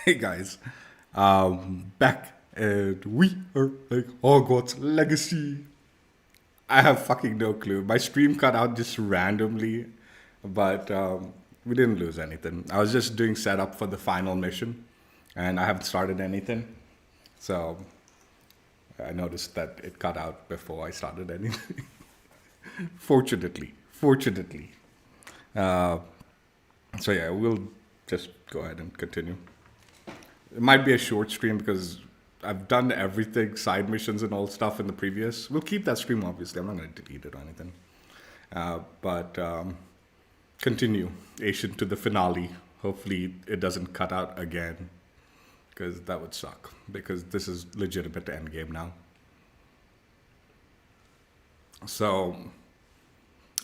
Hey guys, back and we are like Hogwarts Legacy. I have fucking no clue. My stream cut out just randomly, but we didn't lose anything. I was just doing setup for the final mission, and I haven't started anything. So I noticed that it cut out before I started anything. Fortunately. Uh, so yeah, we'll just go ahead and continue. It might be a short stream because I've done everything, side missions and all stuff in the previous. We'll keep that stream, obviously. I'm not going to delete it or anything. But continue Asian to the finale. Hopefully, it doesn't cut out again because that would suck. Because this is legitimate endgame now. So,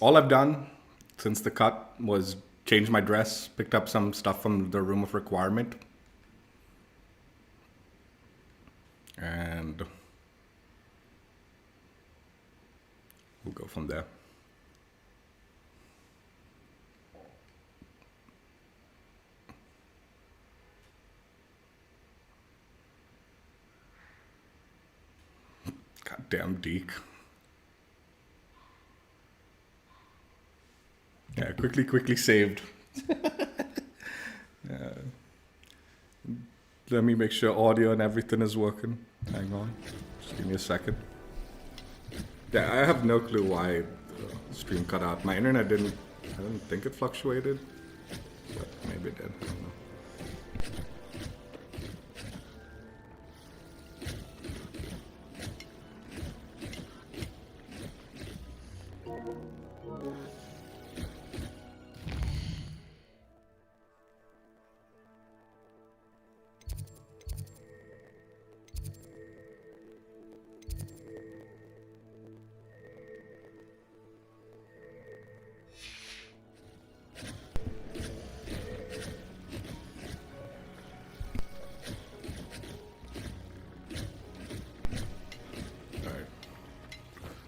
all I've done since the cut was change my dress, picked up some stuff from the room of requirement, and we'll go from there. Goddamn Deke. Yeah, quickly saved. Let me make sure audio and everything is working. Hang on. Just give me a second. Yeah, I have no clue why the stream cut out. My internet I didn't think it fluctuated, but maybe it did. I don't know.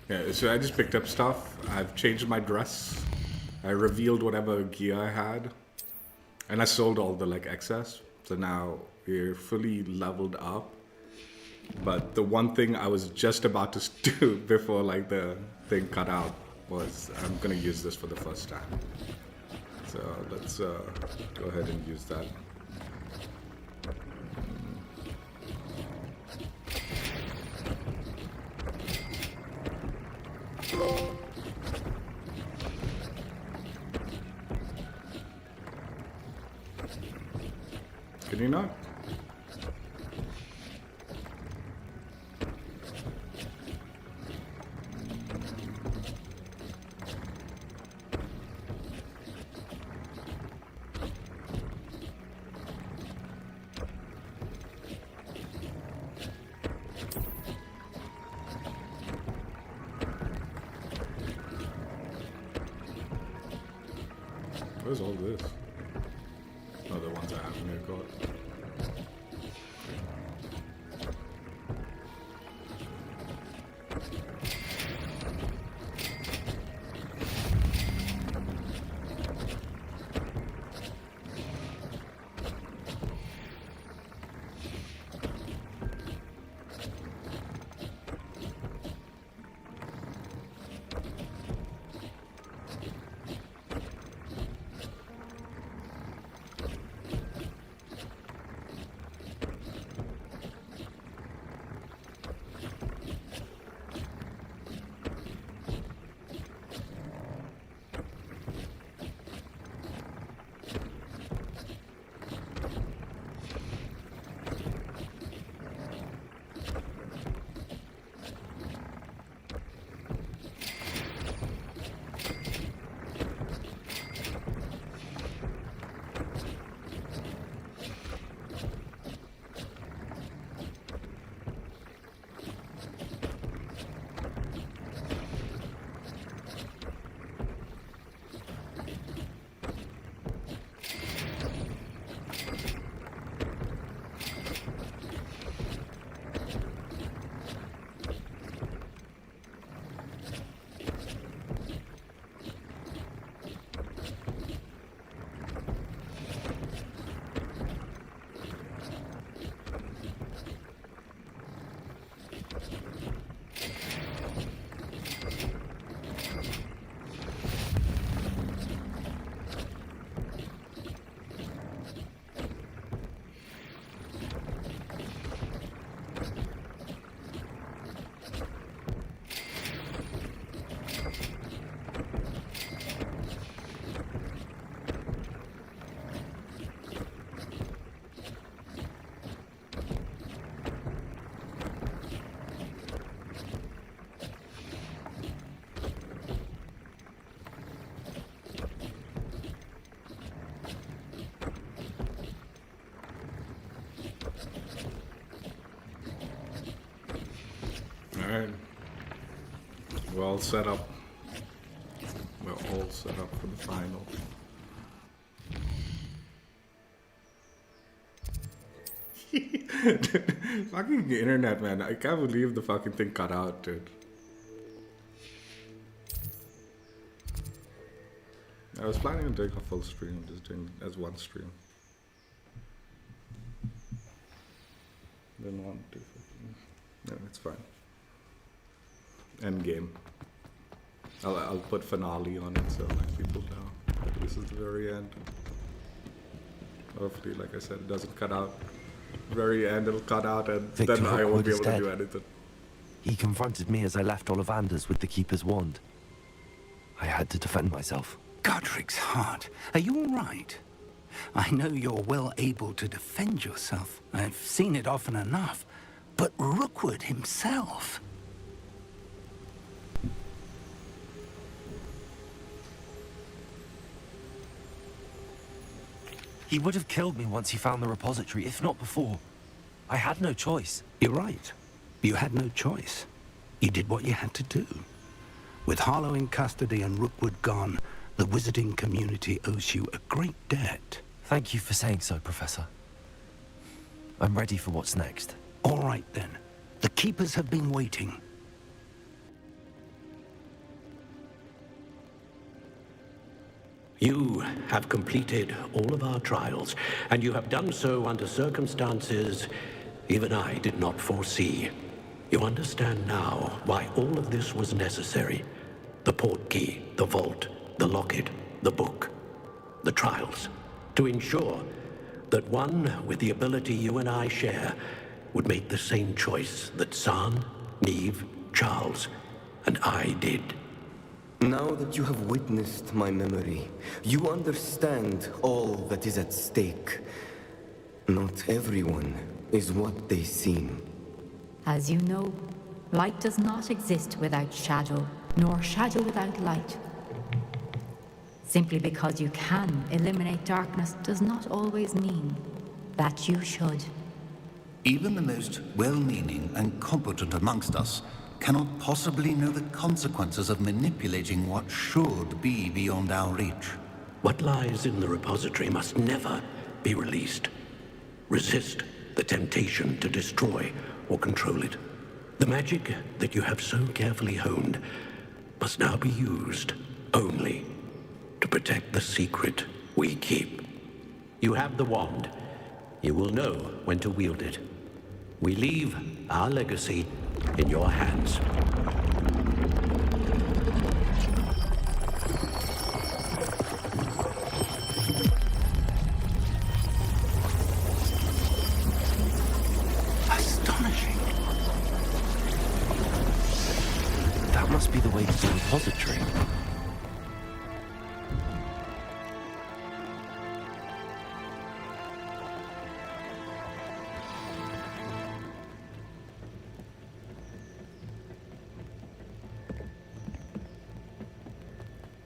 Yeah, so I just picked up stuff. I've changed my dress. I revealed whatever gear I had. And I sold all the excess. So now we're fully leveled up. But the one thing I was just about to do before the thing cut out was I'm gonna use this for the first time. So let's go ahead and use that. Can you not? Where's all this? Oh, the ones I haven't yet got. all set up. We're all set up for the final. Fucking internet, man. I can't believe the fucking thing cut out, dude. I was planning on doing a full stream, just doing as one stream. Then 1, 2, 15. No, it's fine. End game. I'll put finale on it so like people know that this is the very end. Hopefully, like I said, it doesn't cut out. Very end, it'll cut out, and Victor then I won't be able Rookwood is to do dead. anything. He confronted me as I left Ollivander's with the Keeper's wand. I had to defend myself. Godric's heart. Are you all right? I know you're well able to defend yourself. I've seen it often enough. But Rookwood himself... He would have killed me once he found the repository, if not before. I had no choice. You're right. You had no choice. You did what you had to do. With Harlow in custody and Rookwood gone, the wizarding community owes you a great debt. Thank you for saying so, Professor. I'm ready for what's next. All right, then. The Keepers have been waiting. You have completed all of our trials, and you have done so under circumstances even I did not foresee. You understand now why all of this was necessary. The portkey, the vault, the locket, the book, the trials. To ensure that one with the ability you and I share would make the same choice that San, Neve, Charles, and I did. Now that you have witnessed my memory, you understand all that is at stake. Not everyone is what they seem. As you know, light does not exist without shadow, nor shadow without light. Simply because you can eliminate darkness does not always mean that you should. Even the most well-meaning and competent amongst us cannot possibly know the consequences of manipulating what should be beyond our reach. What lies in the repository must never be released. Resist the temptation to destroy or control it. The magic that you have so carefully honed must now be used only to protect the secret we keep. You have the wand. You will know when to wield it. We leave our legacy in your hands. Astonishing. That must be the way to the repository.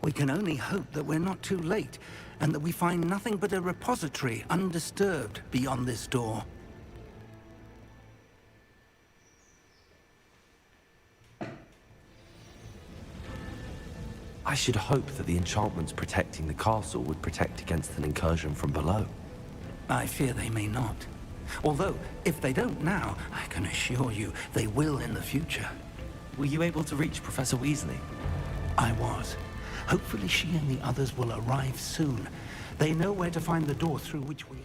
We can only hope that we're not too late, and that we find nothing but a repository undisturbed beyond this door. I should hope that the enchantments protecting the castle would protect against an incursion from below. I fear they may not. Although, if they don't now, I can assure you they will in the future. Were you able to reach Professor Weasley? I was. Hopefully she and the others will arrive soon. They know where to find the door through which we...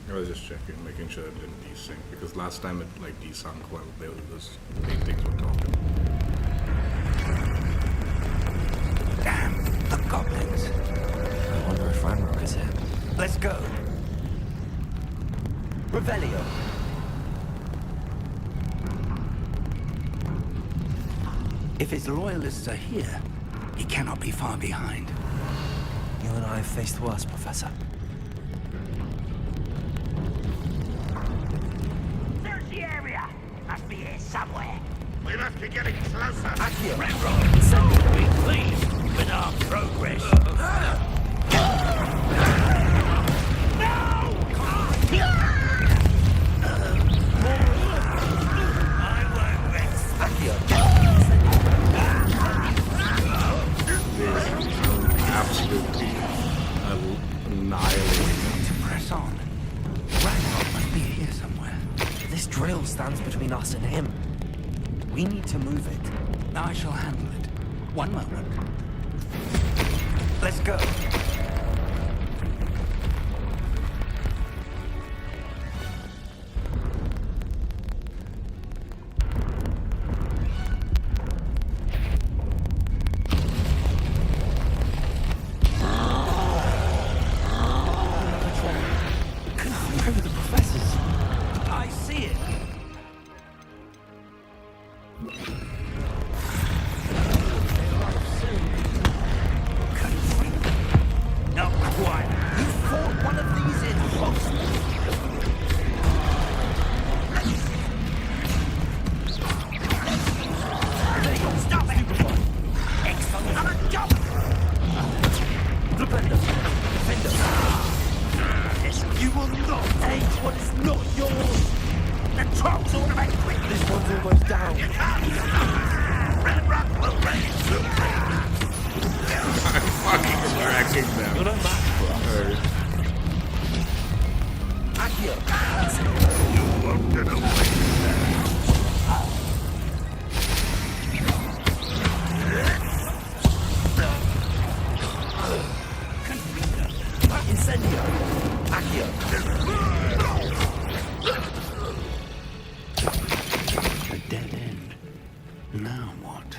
I was just checking, making sure it didn't desync, because last time it like desync while those paintings were talking. Damn, the goblins. I wonder if Ranrock is here. Let's go. Revelio. If his loyalists are here, he cannot be far behind. You and I have faced worse, Professor. We must be getting closer. Be pleased with our progress. Absolutely annihilating. To press on. Ragnarok must be here somewhere. This drill stands between us and him. We need to move it. I shall handle it. One moment. Let's go. Where are the professors? I see it. Not quite. You fought one of these in Hogwarts. Stop it! Excellent on a job! You will not take what is not yours. The trolls ought to be quick! This one's almost down. Red Rock will ready to I'm fucking wrecking them. You're no match for us. You won't get away. Incendio. Accio. A dead end. Now what?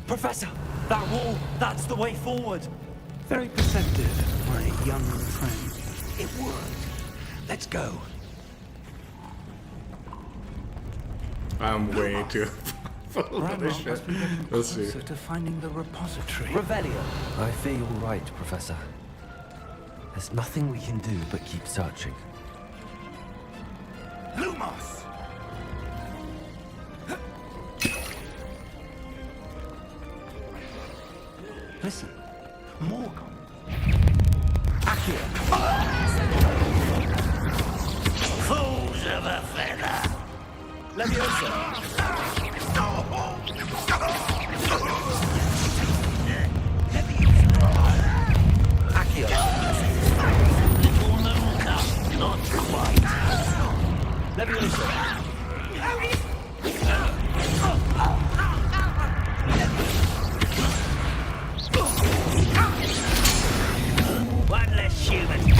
Professor, that wall, that's the way forward. Very perceptive, my young friend. It worked. Let's go. I'm way too full of this Ragnarok shit. must be getting We'll see. closer to finding the repository. Revelio. I fear you're right, Professor. There's nothing we can do but keep searching. Lumos! Listen, Morgan. Fools of a feather! Little moon cup, not quite. One less human. You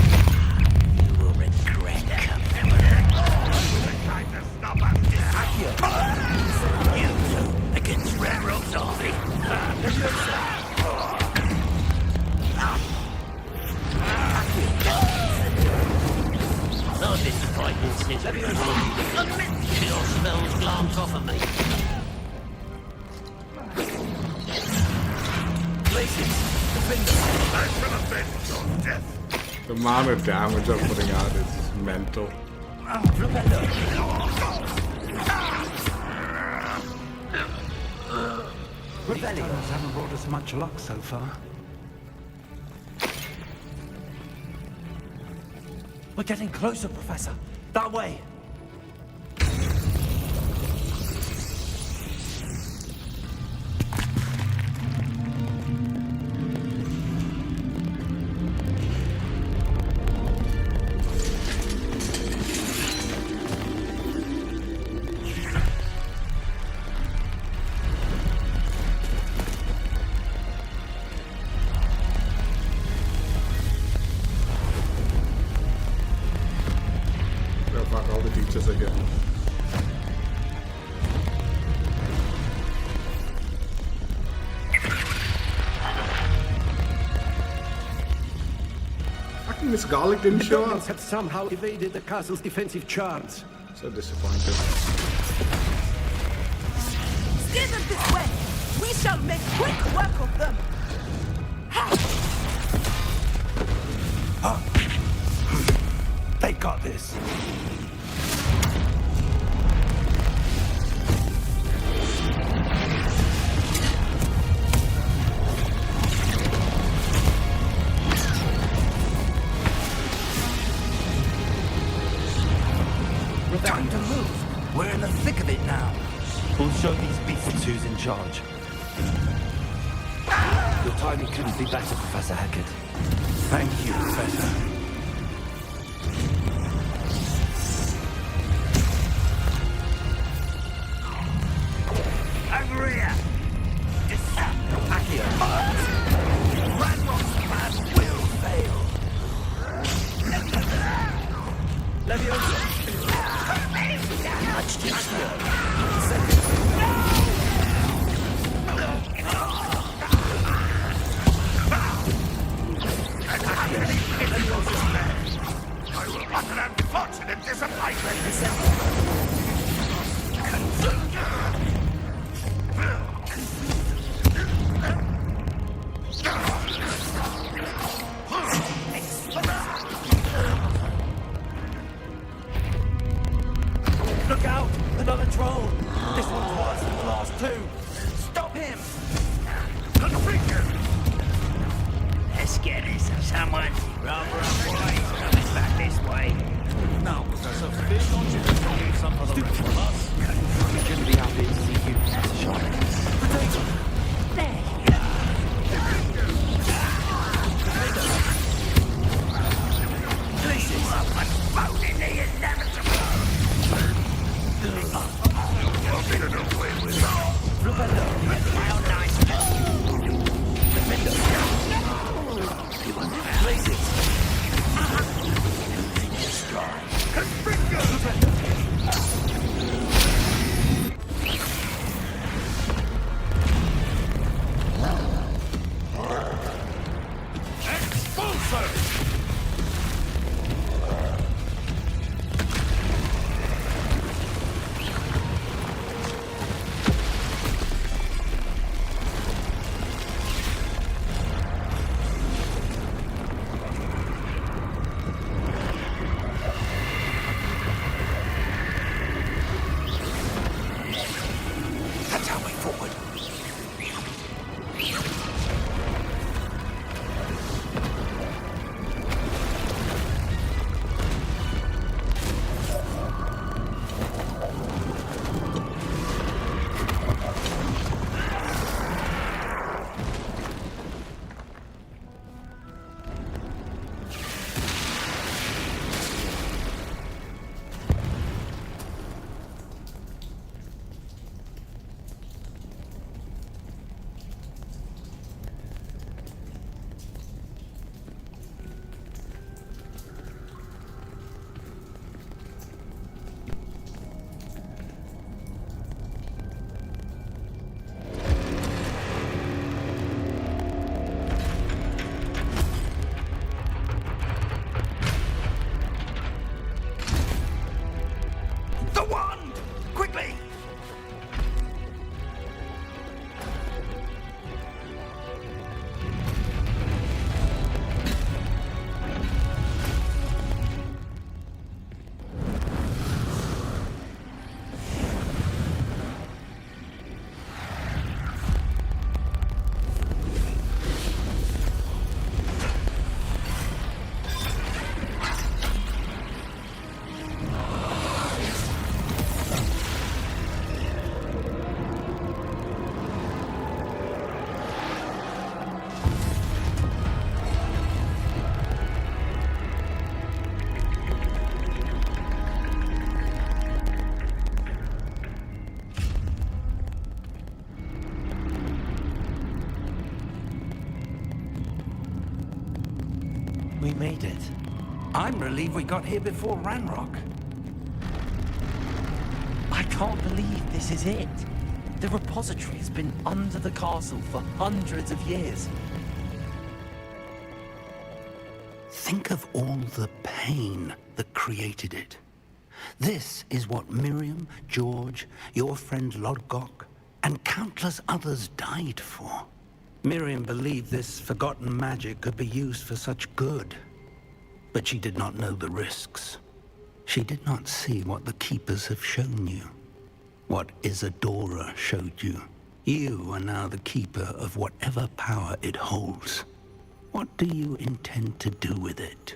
will regret coming. Time to stop us. You two against Railroad's army. No disappointment since we Your smells glance off of me. I shall avenge your death. The amount of damage I'm putting out is mental. Rebellions haven't brought us much luck so far. We're getting closer, Professor. That way. Oh, fuck, all the teachers again. Fucking Miss Garlic didn't show up. Goblins have somehow evaded the castle's defensive charms. So disappointed. Steer them this way! We shall make quick work of them! got this. Time to move. We're in the thick of it now. We'll show these beasts who's in charge. Your timing couldn't be better, Professor Hackett. Thank you, Professor. Over here! Accio. Ranrock's plan will fail! Leviosa. Accio. I will utter an unfortunate disappointment! Look out! Another troll! This one's worse than the last two! Stop him! Let's get this, someone. Rather boys coming back this way. Now, Professor, fear not you can find some for the rest of us. We shouldn't be happy to see you, Professor Sharp. Potato! There you are. Places! Postponing the inevitable! Flupendo! How nice. Defendo! Places! That's our way forward. The wand! Quickly! We made it. I'm relieved we got here before Ranrock. I can't believe this is it. The repository has been under the castle for hundreds of years. Think of all the pain that created it. This is what Miriam, George, your friend Lodgok, and countless others died for. Miriam believed this forgotten magic could be used for such good, but she did not know the risks. She did not see what the Keepers have shown you. What Isadora showed you. You are now the Keeper of whatever power it holds. What do you intend to do with it?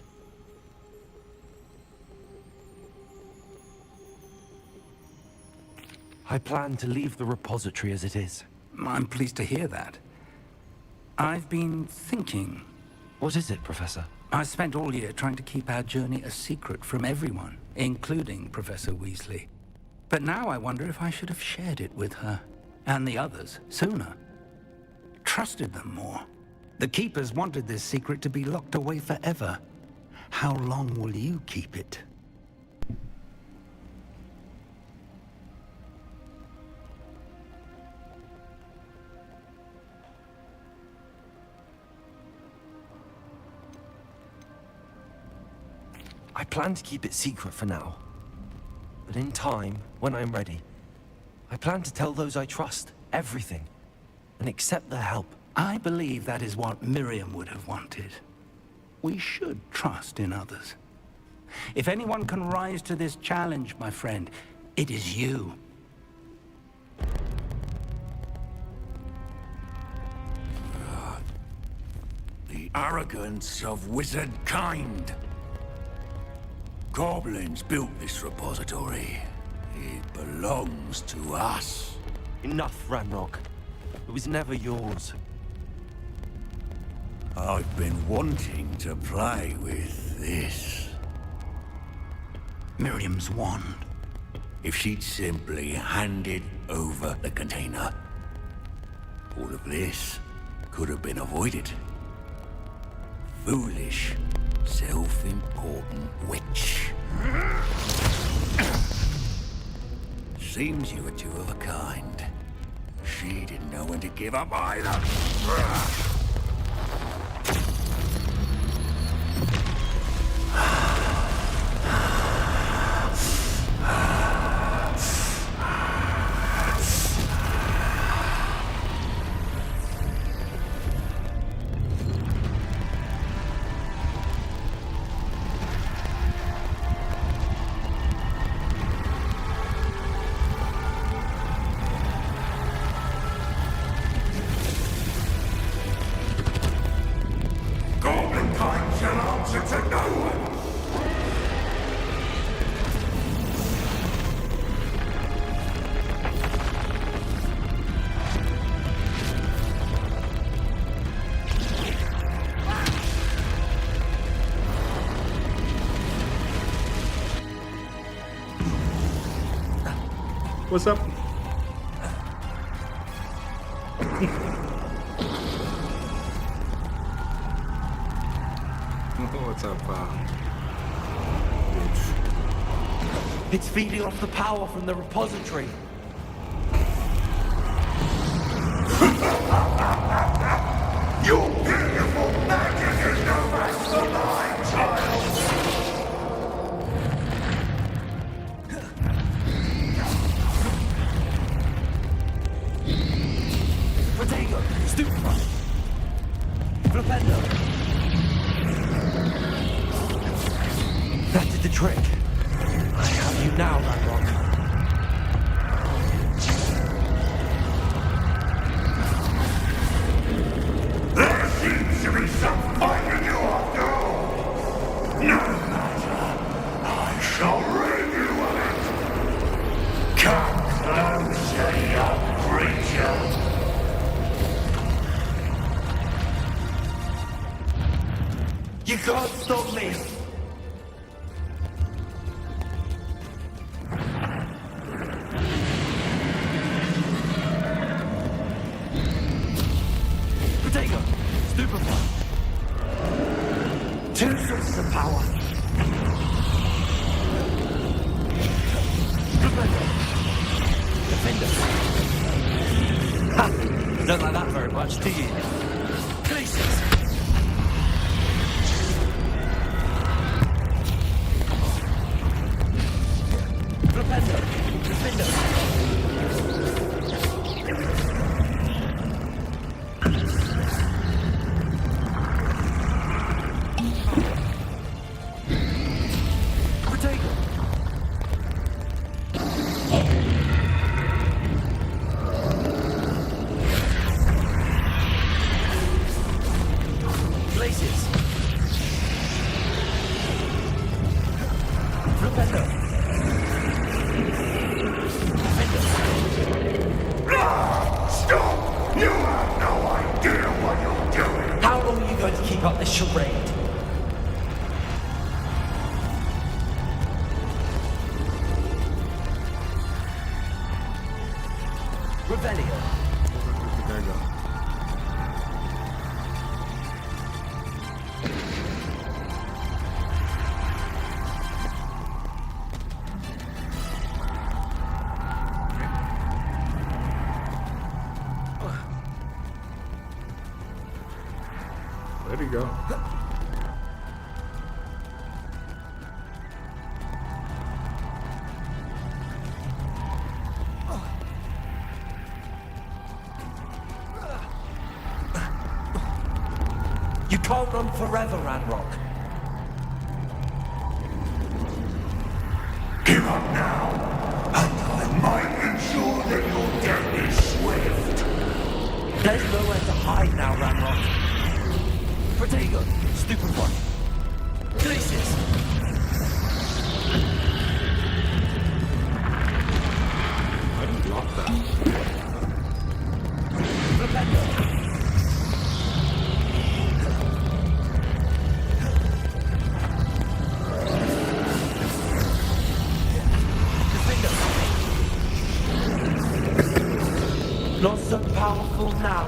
I plan to leave the repository as it is. I'm pleased to hear that. I've been thinking. What is it, Professor? I spent all year trying to keep our journey a secret from everyone, including Professor Weasley. But now I wonder if I should have shared it with her, and the others, sooner. Trusted them more. The Keepers wanted this secret to be locked away forever. How long will you keep it? I plan to keep it secret for now. But in time, when I'm ready, I plan to tell those I trust everything and accept their help. I believe that is what Miriam would have wanted. We should trust in others. If anyone can rise to this challenge, my friend, it is you. The arrogance of wizard kind. Goblins built this repository. It belongs to us. Enough, Ranrock. It was never yours. I've been wanting to play with this. Miriam's wand. If she'd simply handed over the container, all of this could have been avoided. Foolish, self-important witch. Seems you were two of a kind. She didn't know when to give up either. What's up? What's up, It's feeding off the power from the repository. Your beautiful magic is no match for mine, child! Protego! Stupefy! Flipendo! That did the trick. I have you now, Ranrock. There seems to be some fight in you after all. No matter. I shall rid you of it. Come closer, young creature. You can't stop me! Protego! Stupefy! Two sources of power! Defender! Ha! You don't like that very much, do you? Glaciers! Defender! Defender! Protego! Revelio. There you go. There you go. You can't run forever, Ranrock. Give up now, and I might ensure that your death is swift. There's nowhere to hide now, Ranrock. Protego, stupid one. Glacius. I didn't block that. Rependo. Not so powerful now,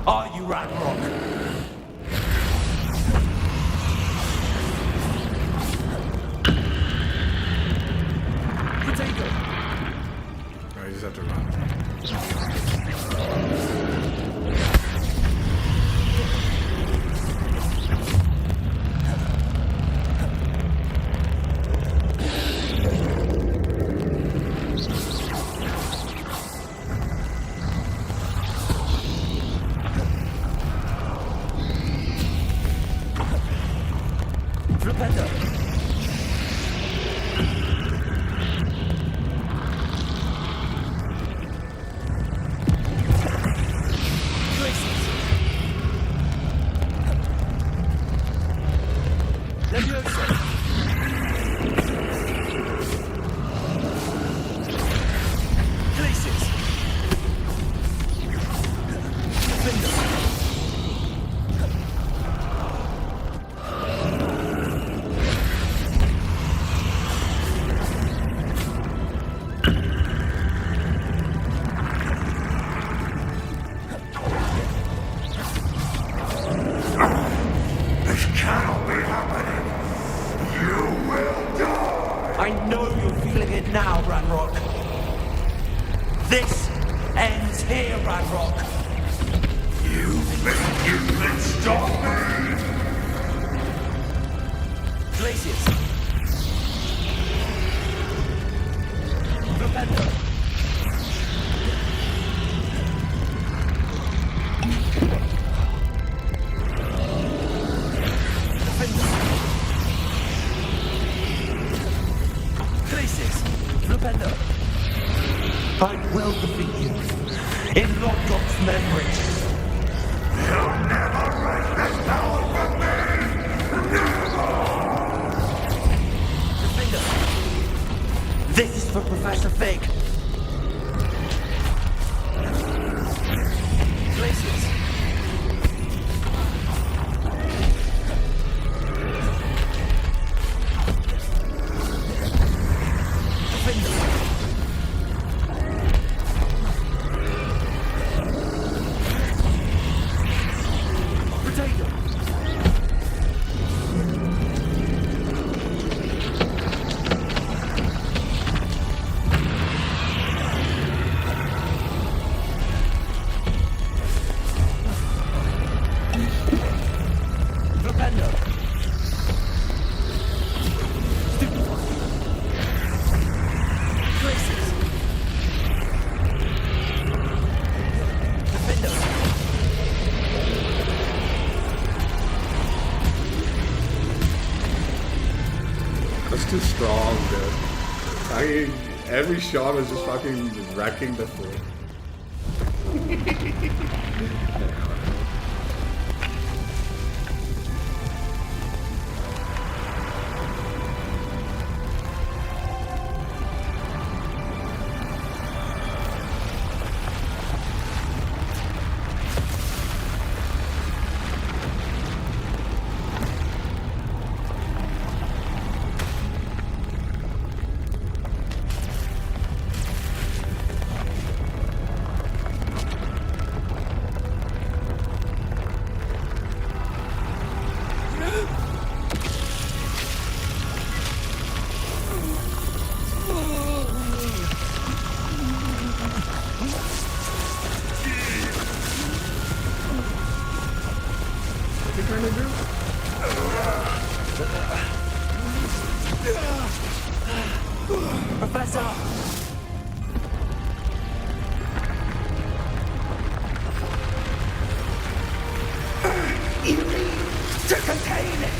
are you, Ranrock? Potato! I just have to run. Flipendo! This cannot be happening. You will die. I know you're feeling it now, Ranrock. This ends here, Ranrock. You think you can stop me? Glacius. Flipendo. I will defeat you in Lockdock's memory. You'll never wrest this power from me! Never! This is for Professor Fig. Glacius. That's too strong, dude. Every shot was just fucking wrecking the floor. Professor! You need to contain it!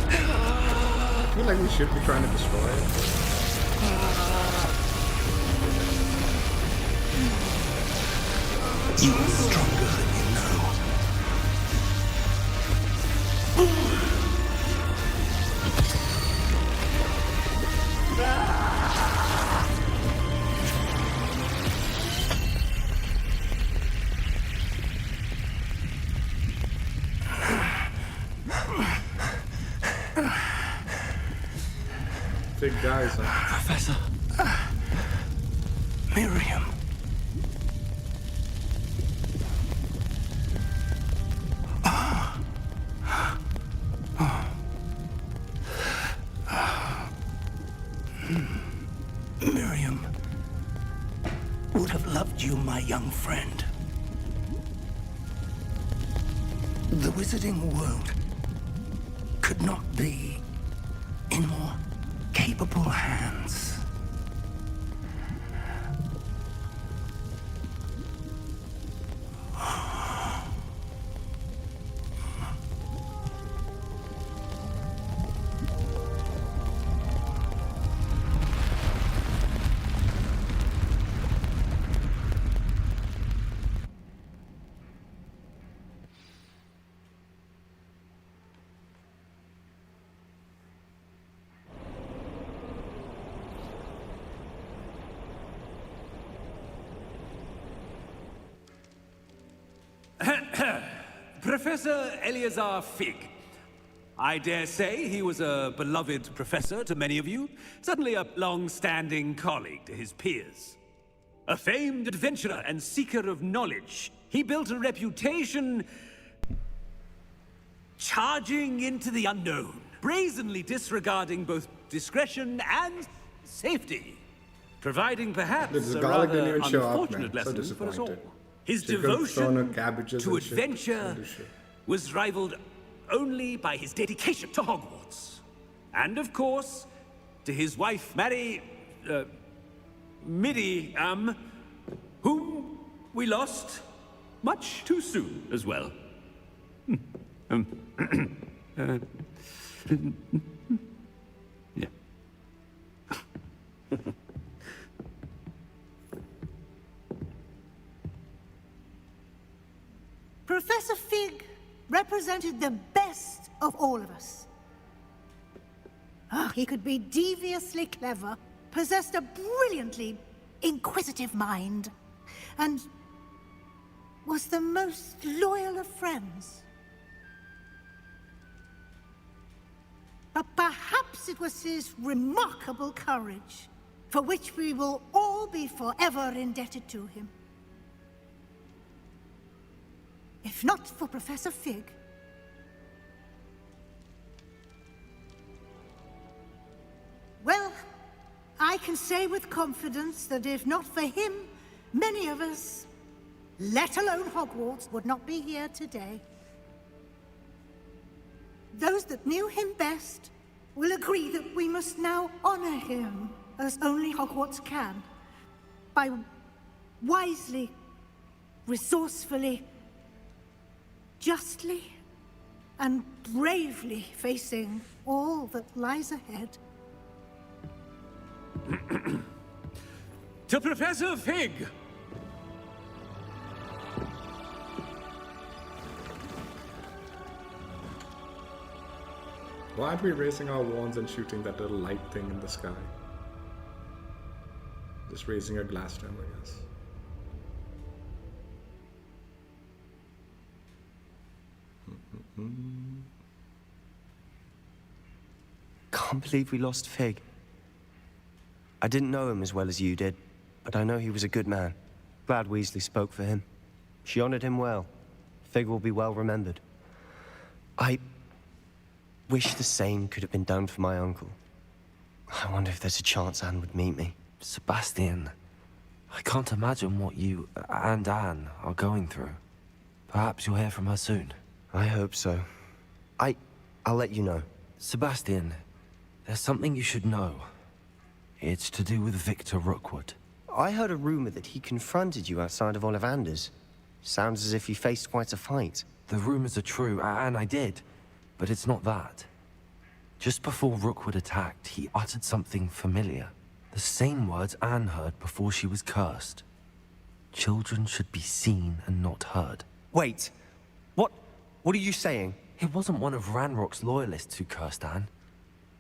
I feel like we should be trying to destroy it. You are stronger than you know. Big guys, huh? Professor. Miriam. Miriam would have loved you, my young friend. The wizarding world could not be in more capable hands. Professor Eleazar Fig. I dare say he was a beloved professor to many of you, certainly a long-standing colleague to his peers. A famed adventurer and seeker of knowledge, he built a reputation charging into the unknown, brazenly disregarding both discretion and safety, providing perhaps a garlic didn't rather even show up, unfortunate man. So lesson for us all. disappointed. His She could've thrown her devotion cabbages to and shit. adventure Shit. was rivaled only by his dedication to Hogwarts. And of course, to his wife, Midi, whom we lost much too soon as well. Yeah. Professor Fig represented the best of all of us. He could be deviously clever, possessed a brilliantly inquisitive mind, and was the most loyal of friends. But perhaps it was his remarkable courage, for which we will all be forever indebted to him. If not for Professor Fig, well, I can say with confidence that if not for him, many of us, let alone Hogwarts, would not be here today. Those that knew him best will agree that we must now honor him as only Hogwarts can, by wisely, resourcefully, justly and bravely facing all that lies ahead. To Professor Fig! Why are we raising our wands and shooting that little light thing in the sky? Just raising a glass to him, I guess. Can't believe we lost Fig. I didn't know him as well as you did, but I know he was a good man. Glad Weasley spoke for him. She honored him well. Fig will be well remembered. I wish the same could have been done for my uncle. I wonder if there's a chance Anne would meet me. Sebastian, I can't imagine what you and Anne are going through. Perhaps you'll hear from her soon. I hope so. I'll let you know. Sebastian, there's something you should know. It's to do with Victor Rookwood. I heard a rumor that he confronted you outside of Ollivander's. Sounds as if you faced quite a fight. The rumors are true, and I did. But it's not that. Just before Rookwood attacked, he uttered something familiar. The same words Anne heard before she was cursed. Children should be seen and not heard. Wait. What are you saying? It wasn't one of Ranrock's loyalists who cursed Anne.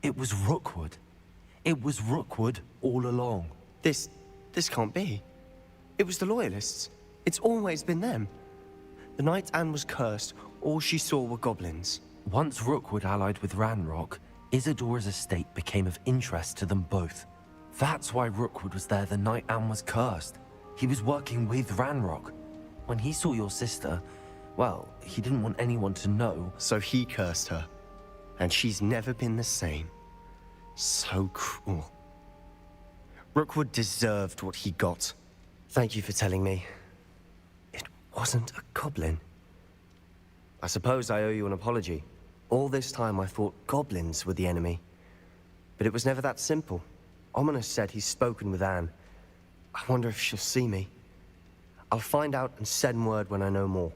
It was Rookwood. It was Rookwood all along. This can't be. It was the loyalists. It's always been them. The night Anne was cursed, all she saw were goblins. Once Rookwood allied with Ranrock, Isadora's estate became of interest to them both. That's why Rookwood was there the night Anne was cursed. He was working with Ranrock. When he saw your sister, well, he didn't want anyone to know. So he cursed her. And she's never been the same. So cruel. Rookwood deserved what he got. Thank you for telling me. It wasn't a goblin. I suppose I owe you an apology. All this time I thought goblins were the enemy. But it was never that simple. Ominous said he's spoken with Anne. I wonder if she'll see me. I'll find out and send word when I know more.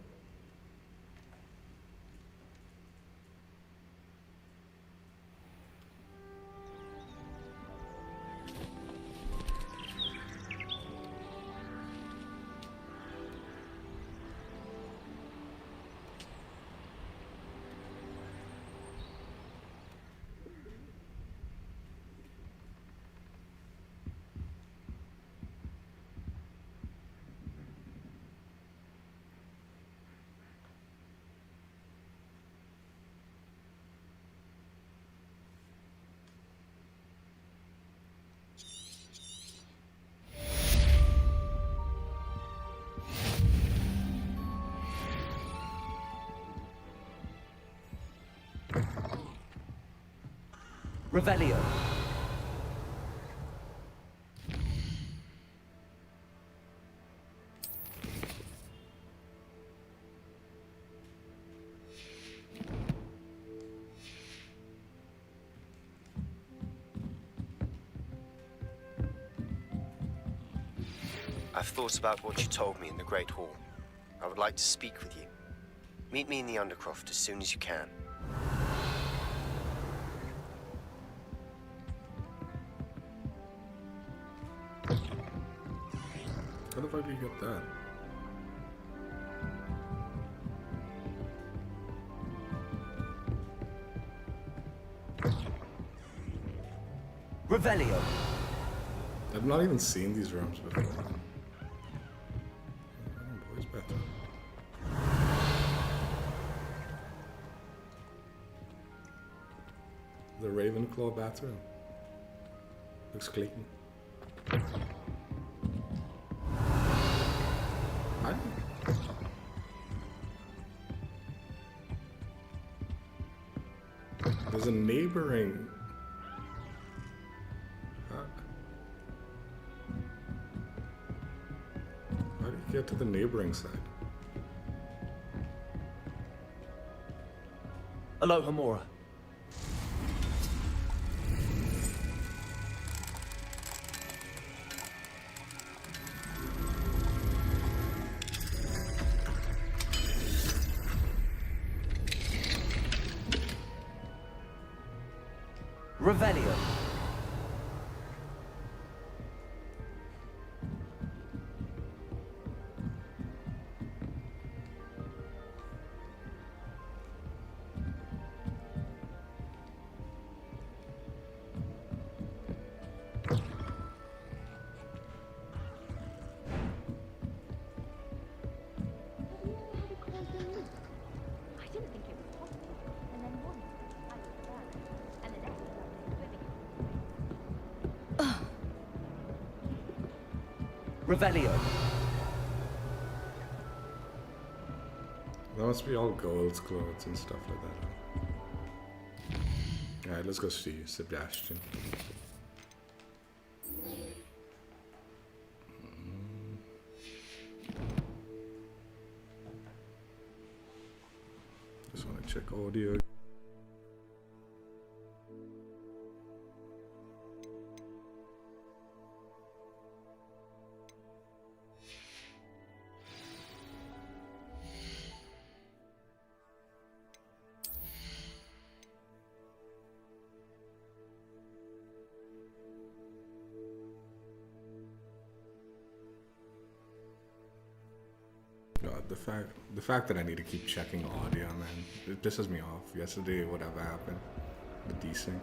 Revelio. I've thought about what you told me in the Great Hall. I would like to speak with you. Meet me in the Undercroft as soon as you can. How the fuck did you get that? Revelio. I've not even seen these rooms before. Boys bathroom. The Ravenclaw bathroom. Looks clean. There's a neighboring. How do you get to the neighboring side? Hello, Hamora. Revelio. Revelio. That must be all gold clothes and stuff like that. Alright, let's go see Sebastian. check audio. God, the fact that I need to keep checking audio, man, it pisses me off. Yesterday, whatever happened, the desync.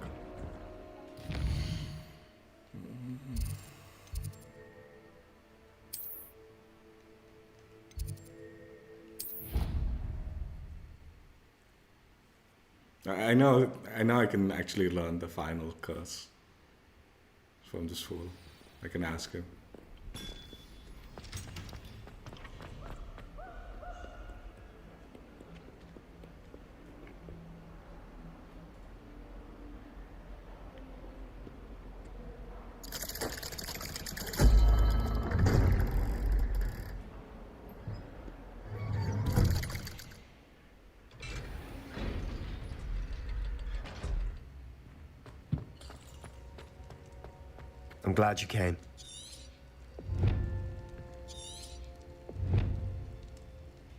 I know I can actually learn the final curse from this fool. I can ask him. I'm glad you came.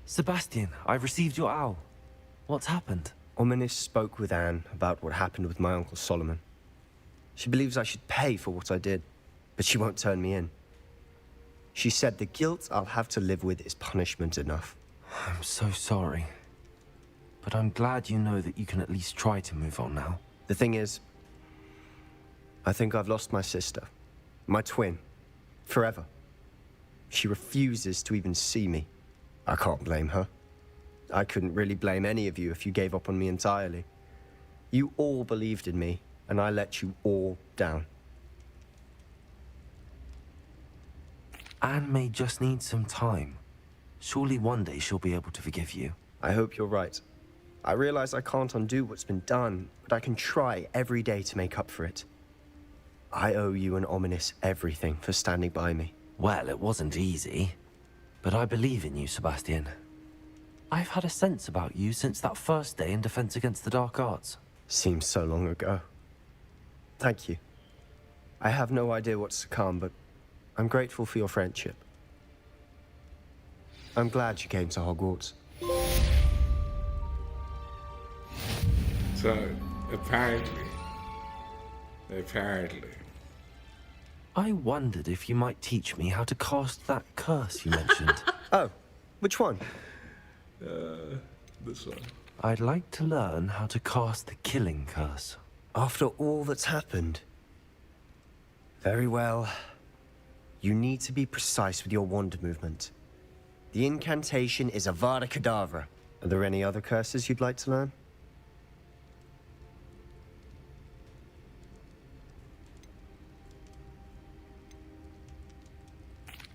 Sebastian, I've received your owl. What's happened? Ominis spoke with Anne about what happened with my Uncle Solomon. She believes I should pay for what I did, but she won't turn me in. She said the guilt I'll have to live with is punishment enough. I'm so sorry. But I'm glad you know that you can at least try to move on now. The thing is, I think I've lost my sister. My twin. Forever. She refuses to even see me. I can't blame her. I couldn't really blame any of you if you gave up on me entirely. You all believed in me, and I let you all down. Anne may just need some time. Surely one day she'll be able to forgive you. I hope you're right. I realize I can't undo what's been done, but I can try every day to make up for it. I owe you and Ominis everything for standing by me. Well, it wasn't easy, but I believe in you, Sebastian. I've had a sense about you since that first day in Defense Against the Dark Arts. Seems so long ago. Thank you. I have no idea what's to come, but I'm grateful for your friendship. I'm glad you came to Hogwarts. So, apparently... I wondered if you might teach me how to cast that curse you mentioned. Oh, which one? This one. I'd like to learn how to cast the killing curse. After all that's happened? Very well. You need to be precise with your wand movement. The incantation is Avada Kedavra. Are there any other curses you'd like to learn?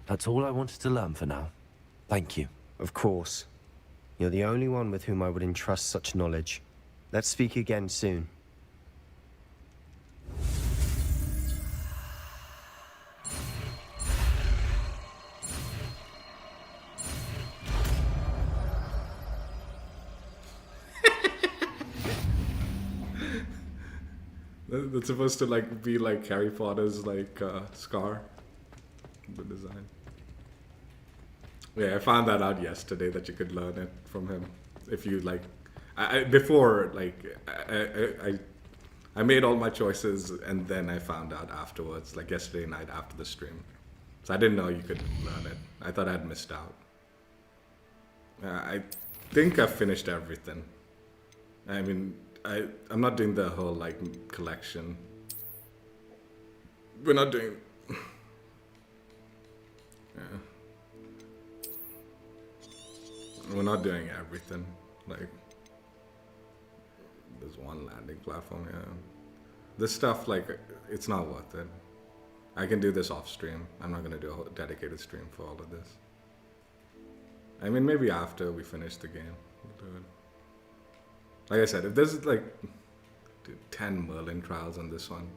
That's all I wanted to learn for now. Thank you. Of course. You're the only one with whom I would entrust such knowledge. Let's speak again soon. That's supposed to be like Harry Potter's scar. The design. Yeah, I found that out yesterday that you could learn it from him if you I made all my choices and then I found out afterwards, like yesterday night after the stream. So I didn't know you could learn it. I thought I'd missed out. I think I've finished everything. I mean, I'm not doing the whole collection. We're not doing. Yeah. We're not doing everything. There's one landing platform, yeah. This stuff, it's not worth it. I can do this off stream. I'm not gonna do a whole dedicated stream for all of this. I mean, maybe after we finish the game, we'll do it. Like I said, if there's 10 Merlin trials on this one,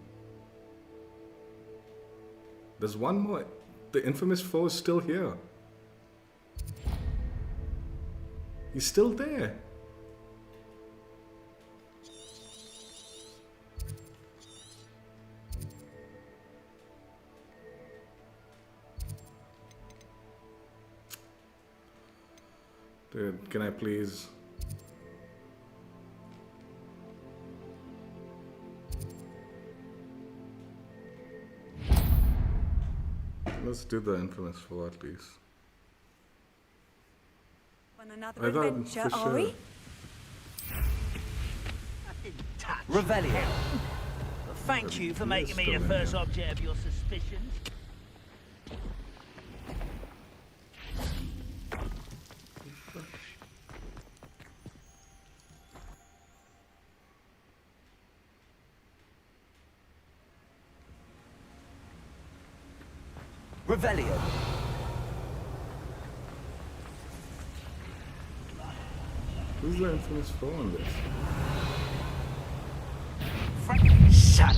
there's one more. The infamous foe is still here. He's still there. Dude, can I please? Let's do the infamous floor at least. On another I thought adventure, for are we? Revelio. Thank you for making me the first object of your suspicions. Revelio. Who's the infamous floor on this? Shut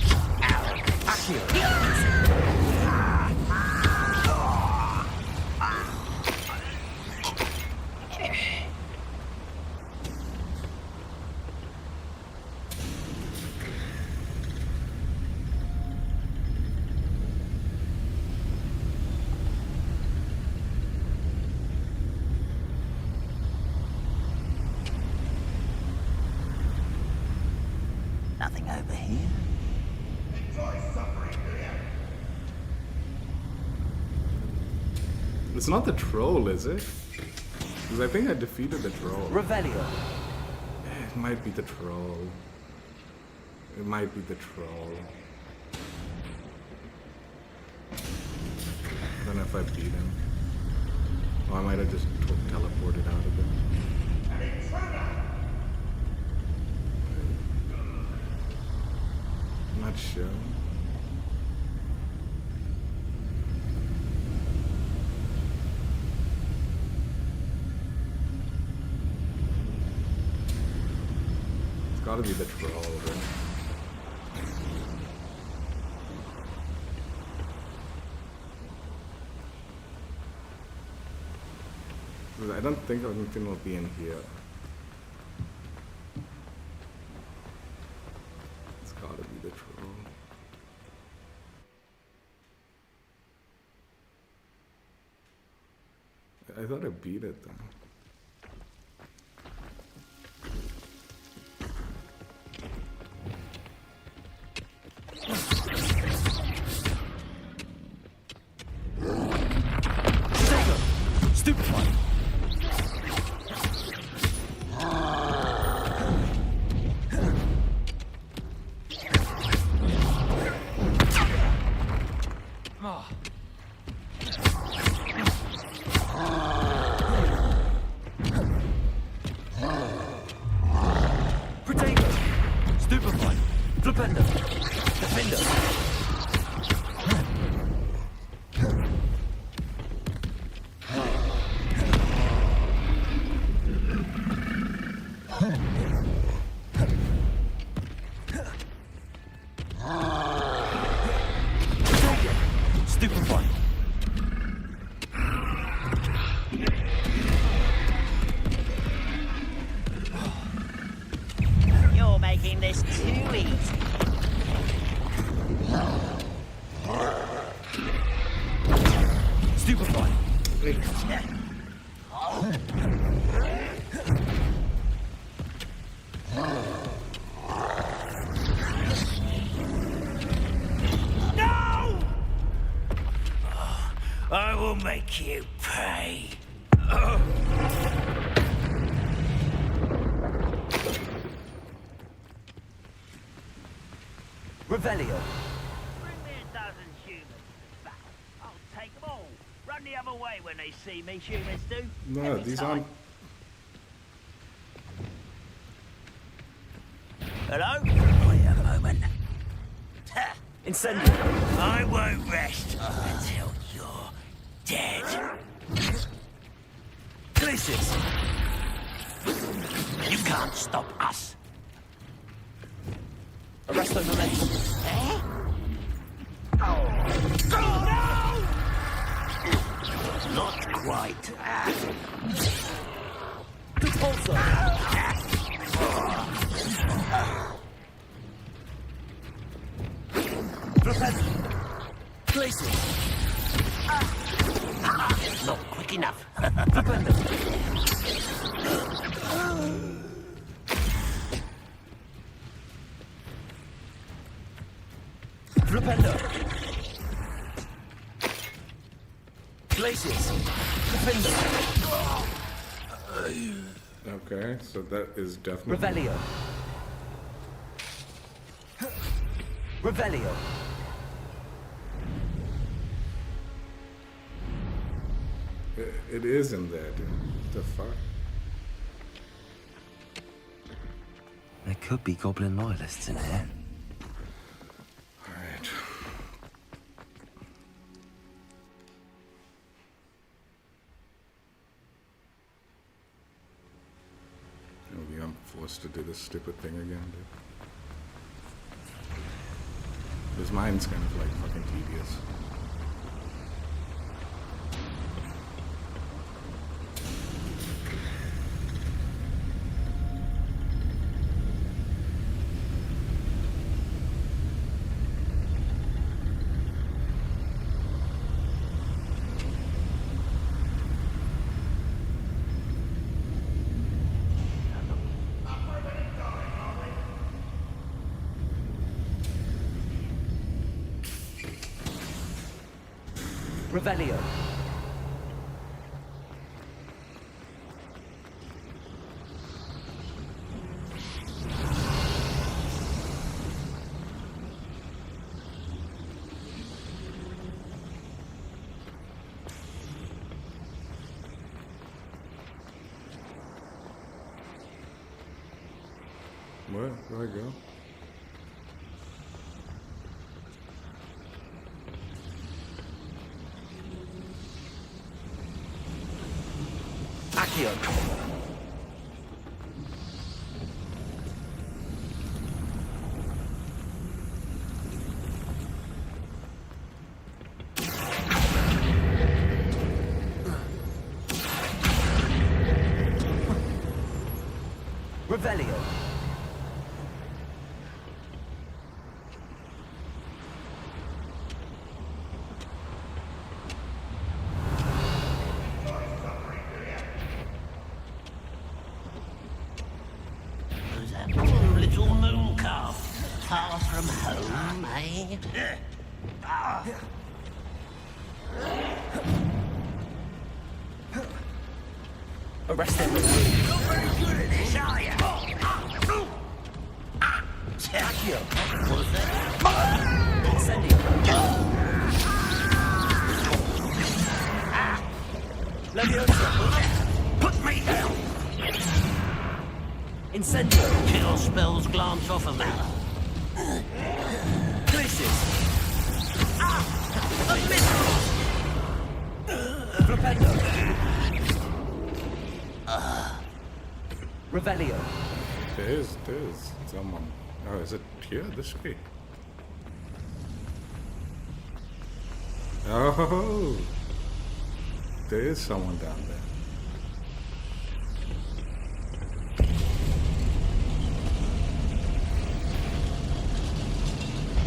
Nothing over here. It's not the troll, is it? Because I think I defeated the troll. Revelio. It might be the troll. It might be the troll. I don't know if I beat him. Or I might have just teleported out of it. I'm not sure. It's gotta be the troll, right? I don't think anything will be in here. It's gotta be the troll. I thought I beat it though. Stupid one. Protego. Stupefy. Flipendo. Defender. Stupefy. You're making this too easy. Stupefy. No! I will make you pay. Revelio. Bring me a dozen humans to battle. I'll take them all. Run the other way when they see me, humans do. No, Every these time. aren't. Hello? Wait a moment. Ha! Incendio. I won't rest until you're dead. Glacius. You can't stop us. Arresto momentum. Eh? Oh, no! Not quite. Expulso. Flipendo. Glacius. Not quick enough. Repender. Glaciers. Defender. Okay, so that is definitely... Revelio. Revelio. It is in there, dude. What the fuck? There could be goblin loyalists in here. Alright. Maybe I'm forced to do this stupid thing again, dude. This mine's kind of like fucking tedious. Revelio. Where do I go? Accio. Revelio. Little moon calf. Far from home, eh? Arrest them. You're very good at this, are you? Accio. What's that? Incendio. Leviosa. Put me down! Incendio. Kill spells glance off of me. Glaciers. A missile. Flipendo. Revelio. There's someone. Oh, is it here? This way. Oh, there is someone down there.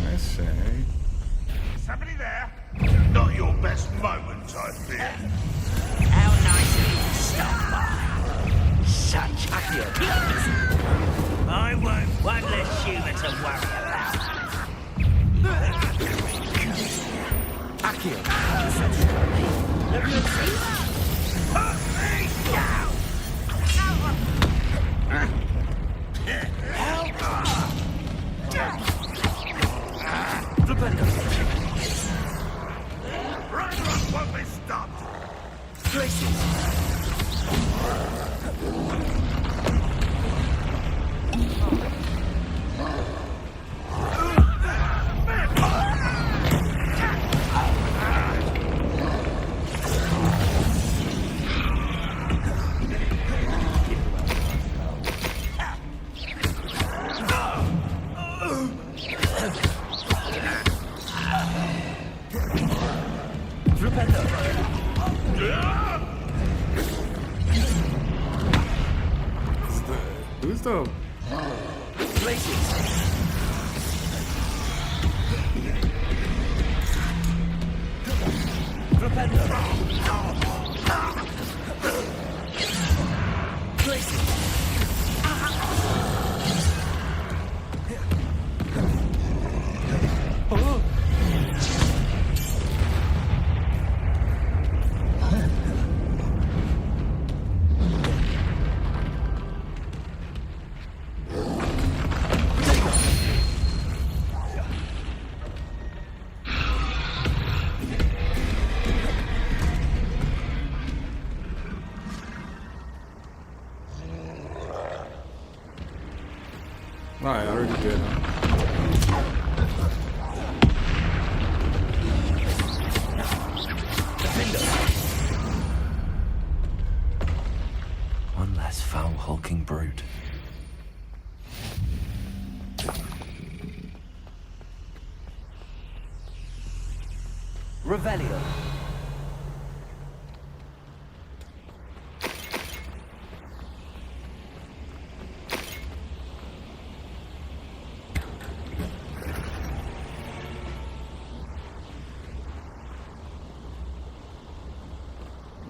I say. Somebody there? Not your best moment, I fear. How nice of you to stop by. Such Accio. I won't. One less humour to worry about. Accio. Leviosa. Put me down! Flipendo. Ragnarok won't be stopped! Glaciers. Flipendo. Who's the? Glaciers. Flipendo. Revelio.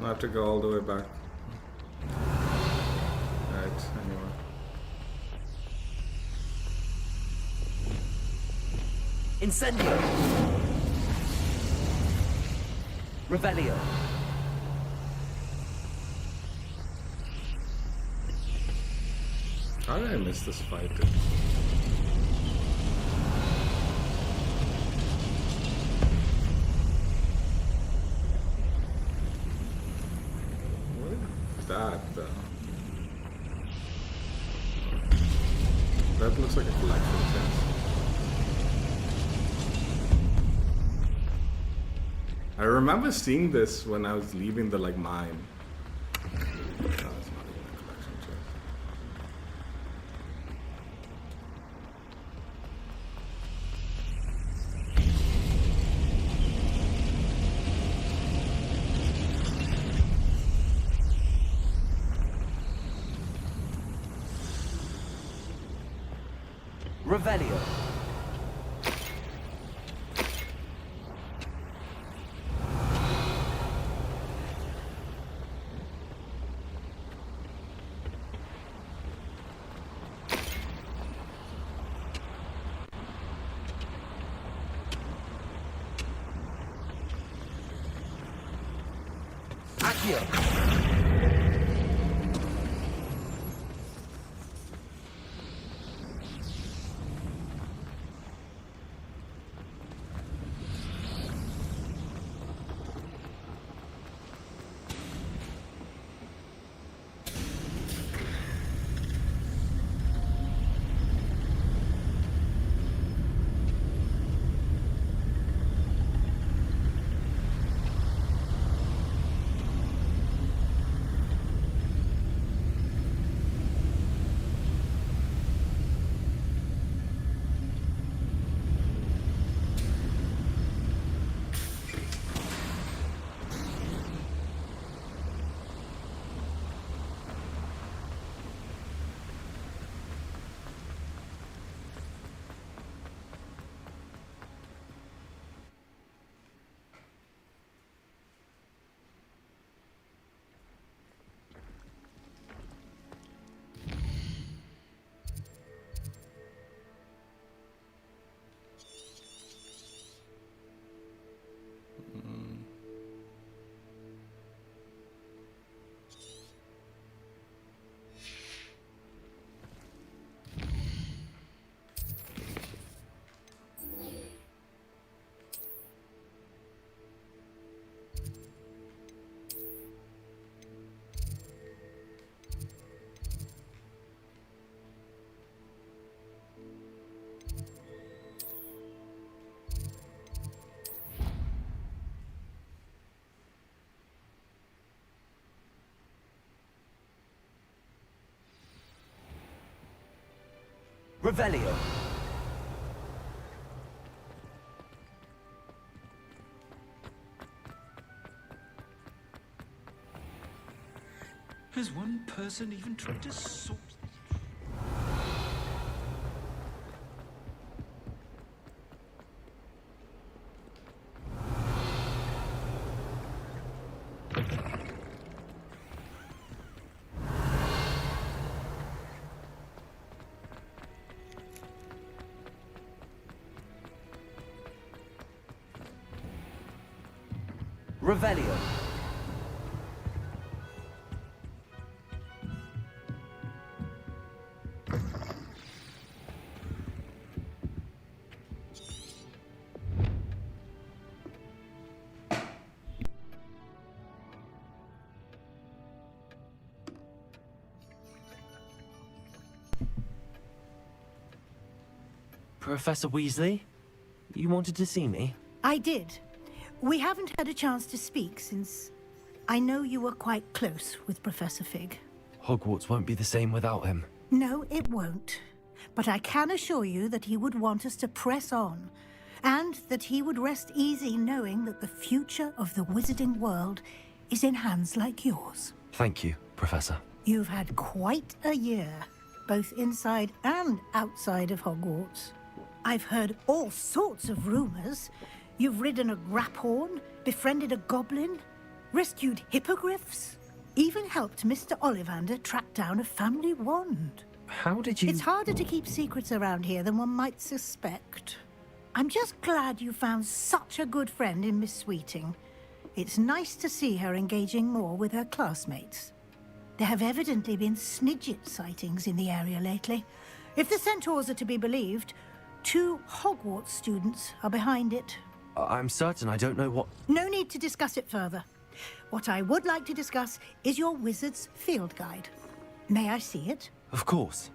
I have to go all the way back. Right, anyway. Incendio. Revelio. How did I miss this fight? What is that? That looks like a collection chest. I remember seeing this when I was leaving the mine. No, it's not even a collection chest. Revelio. Accio. Revelio. Has one person even tried to sort? Revelio. Professor Weasley, you wanted to see me? I did. We haven't had a chance to speak since I know you were quite close with Professor Fig. Hogwarts won't be the same without him. No, it won't. But I can assure you that he would want us to press on. and that he would rest easy knowing that the future of the wizarding world is in hands like yours. Thank you, Professor. You've had quite a year, both inside and outside of Hogwarts. I've heard all sorts of rumors. You've ridden a graphorn, befriended a goblin, rescued hippogriffs, even helped Mr. Ollivander track down a family wand. How did you... It's harder to keep secrets around here than one might suspect. I'm just glad you found such a good friend in Miss Sweeting. It's nice to see her engaging more with her classmates. There have evidently been Snidget sightings in the area lately. If the centaurs are to be believed, 2 Hogwarts students are behind it. I'm certain I don't know what... No need to discuss it further. What I would like to discuss is your wizard's field guide. May I see it? Of course.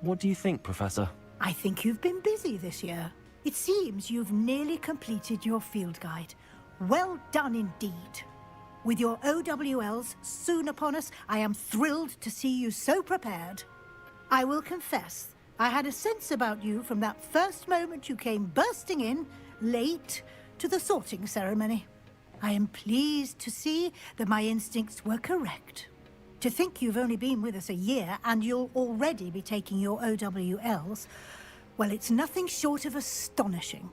What do you think, Professor? I think you've been busy this year. It seems you've nearly completed your field guide. Well done indeed. With your OWLs soon upon us, I am thrilled to see you so prepared. I will confess, I had a sense about you from that first moment you came bursting in, late, to the sorting ceremony. I am pleased to see that my instincts were correct. To think you've only been with us a year and you'll already be taking your OWLs, well, it's nothing short of astonishing.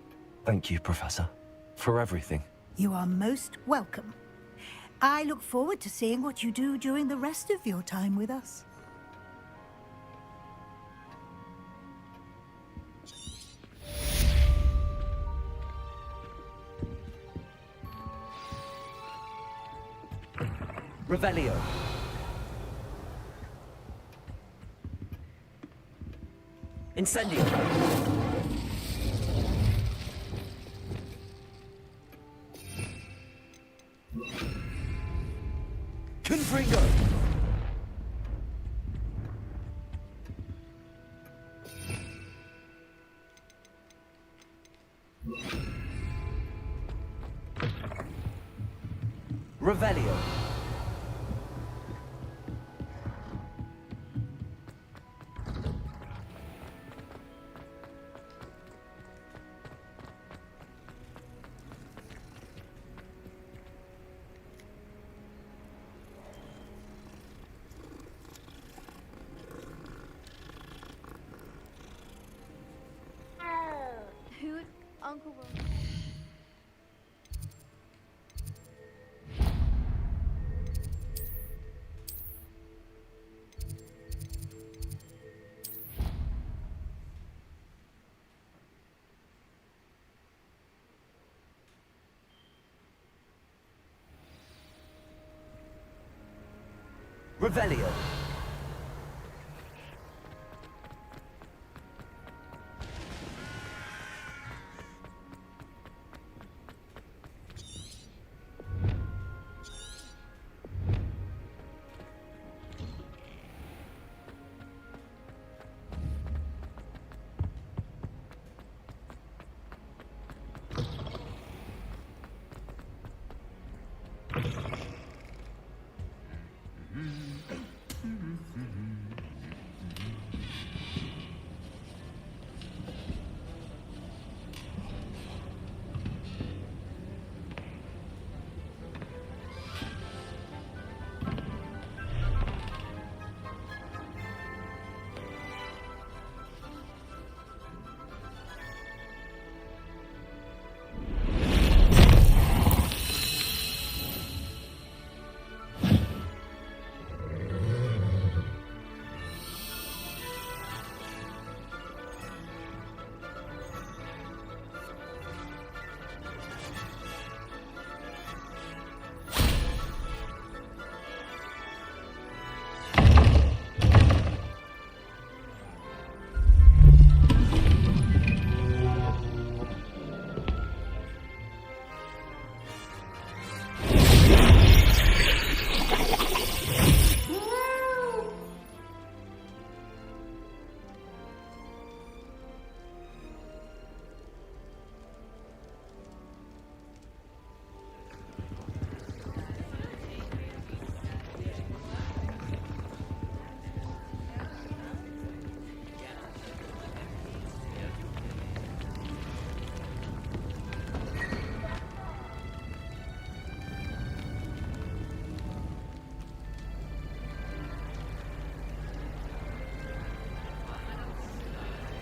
Thank you, Professor, for everything. You are most welcome. I look forward to seeing what you do during the rest of your time with us. Revelio. Incendio. Confringo. Revelio. Who would Uncle Will? Revelio.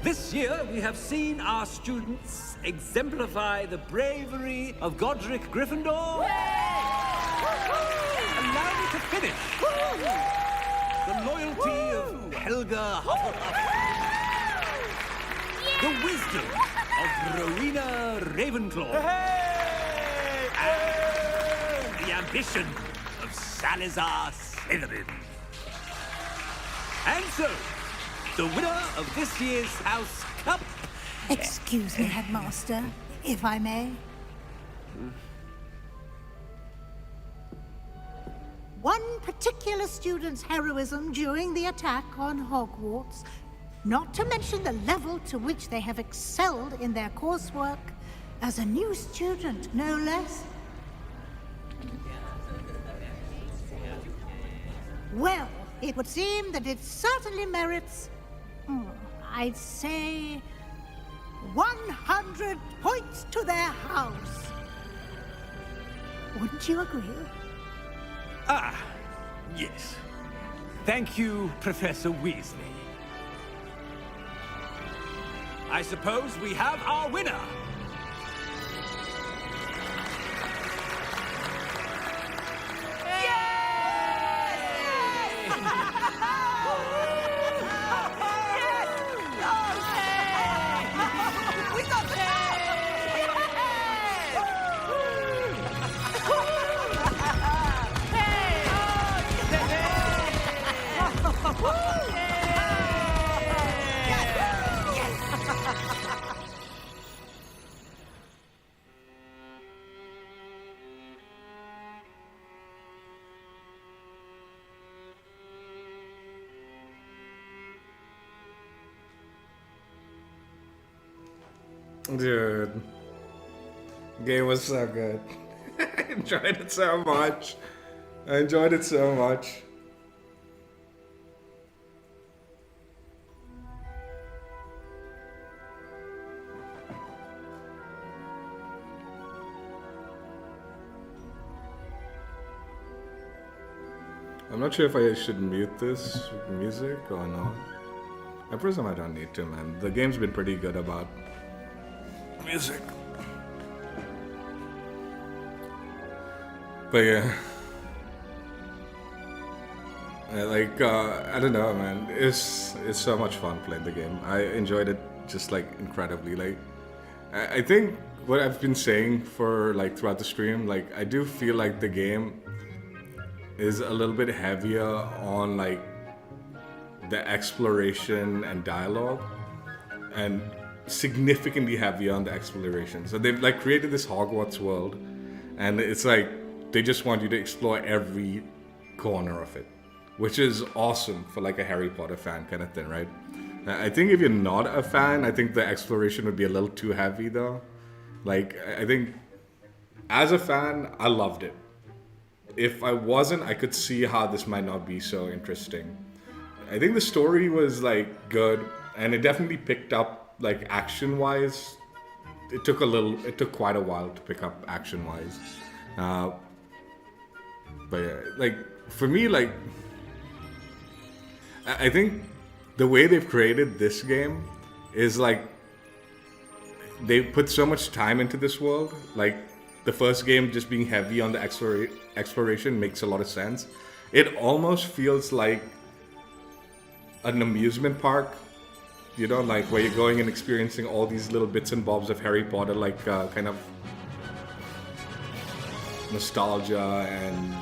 This year, we have seen our students exemplify the bravery of Godric Gryffindor. Allow me to finish. The loyalty of Helga Hufflepuff. The wisdom of Rowena Ravenclaw. And the ambition of Salazar Slytherin. And so, the winner of this year's House Cup... Excuse me, Headmaster, if I may. One particular student's heroism during the attack on Hogwarts, not to mention the level to which they have excelled in their coursework, as a new student, no less. Well, it would seem that it certainly merits, I'd say, 100 points to their house. Wouldn't you agree? Ah, yes. Thank you, Professor Weasley. I suppose we have our winner. Dude, game was so good. I enjoyed it so much. I'm not sure if I should mute this music or not. I presume I don't need to, man. The game's been pretty good about music. But yeah. I don't know, man. It's so much fun playing the game. I enjoyed it just like incredibly. Like, I think what I've been saying for like throughout the stream, like I do feel like the game is a little bit heavier on like the exploration and dialogue, and significantly heavier on the exploration. So they've like created this Hogwarts world, and it's like they just want you to explore every corner of it, which is awesome for like a Harry Potter fan kind of thing, right? I think if you're not a fan, I think the exploration would be a little too heavy though. Like, I think as a fan, I loved it. If I wasn't, I could see how this might not be so interesting. I think the story was like good, and it definitely picked up like action-wise. It took quite a while to pick up action-wise. But yeah, like for me, like I think the way they've created this game is like they put so much time into this world. Like the first game just being heavy on the exploration makes a lot of sense. It almost feels like an amusement park, you know, like where you're going and experiencing all these little bits and bobs of Harry Potter, like kind of nostalgia and,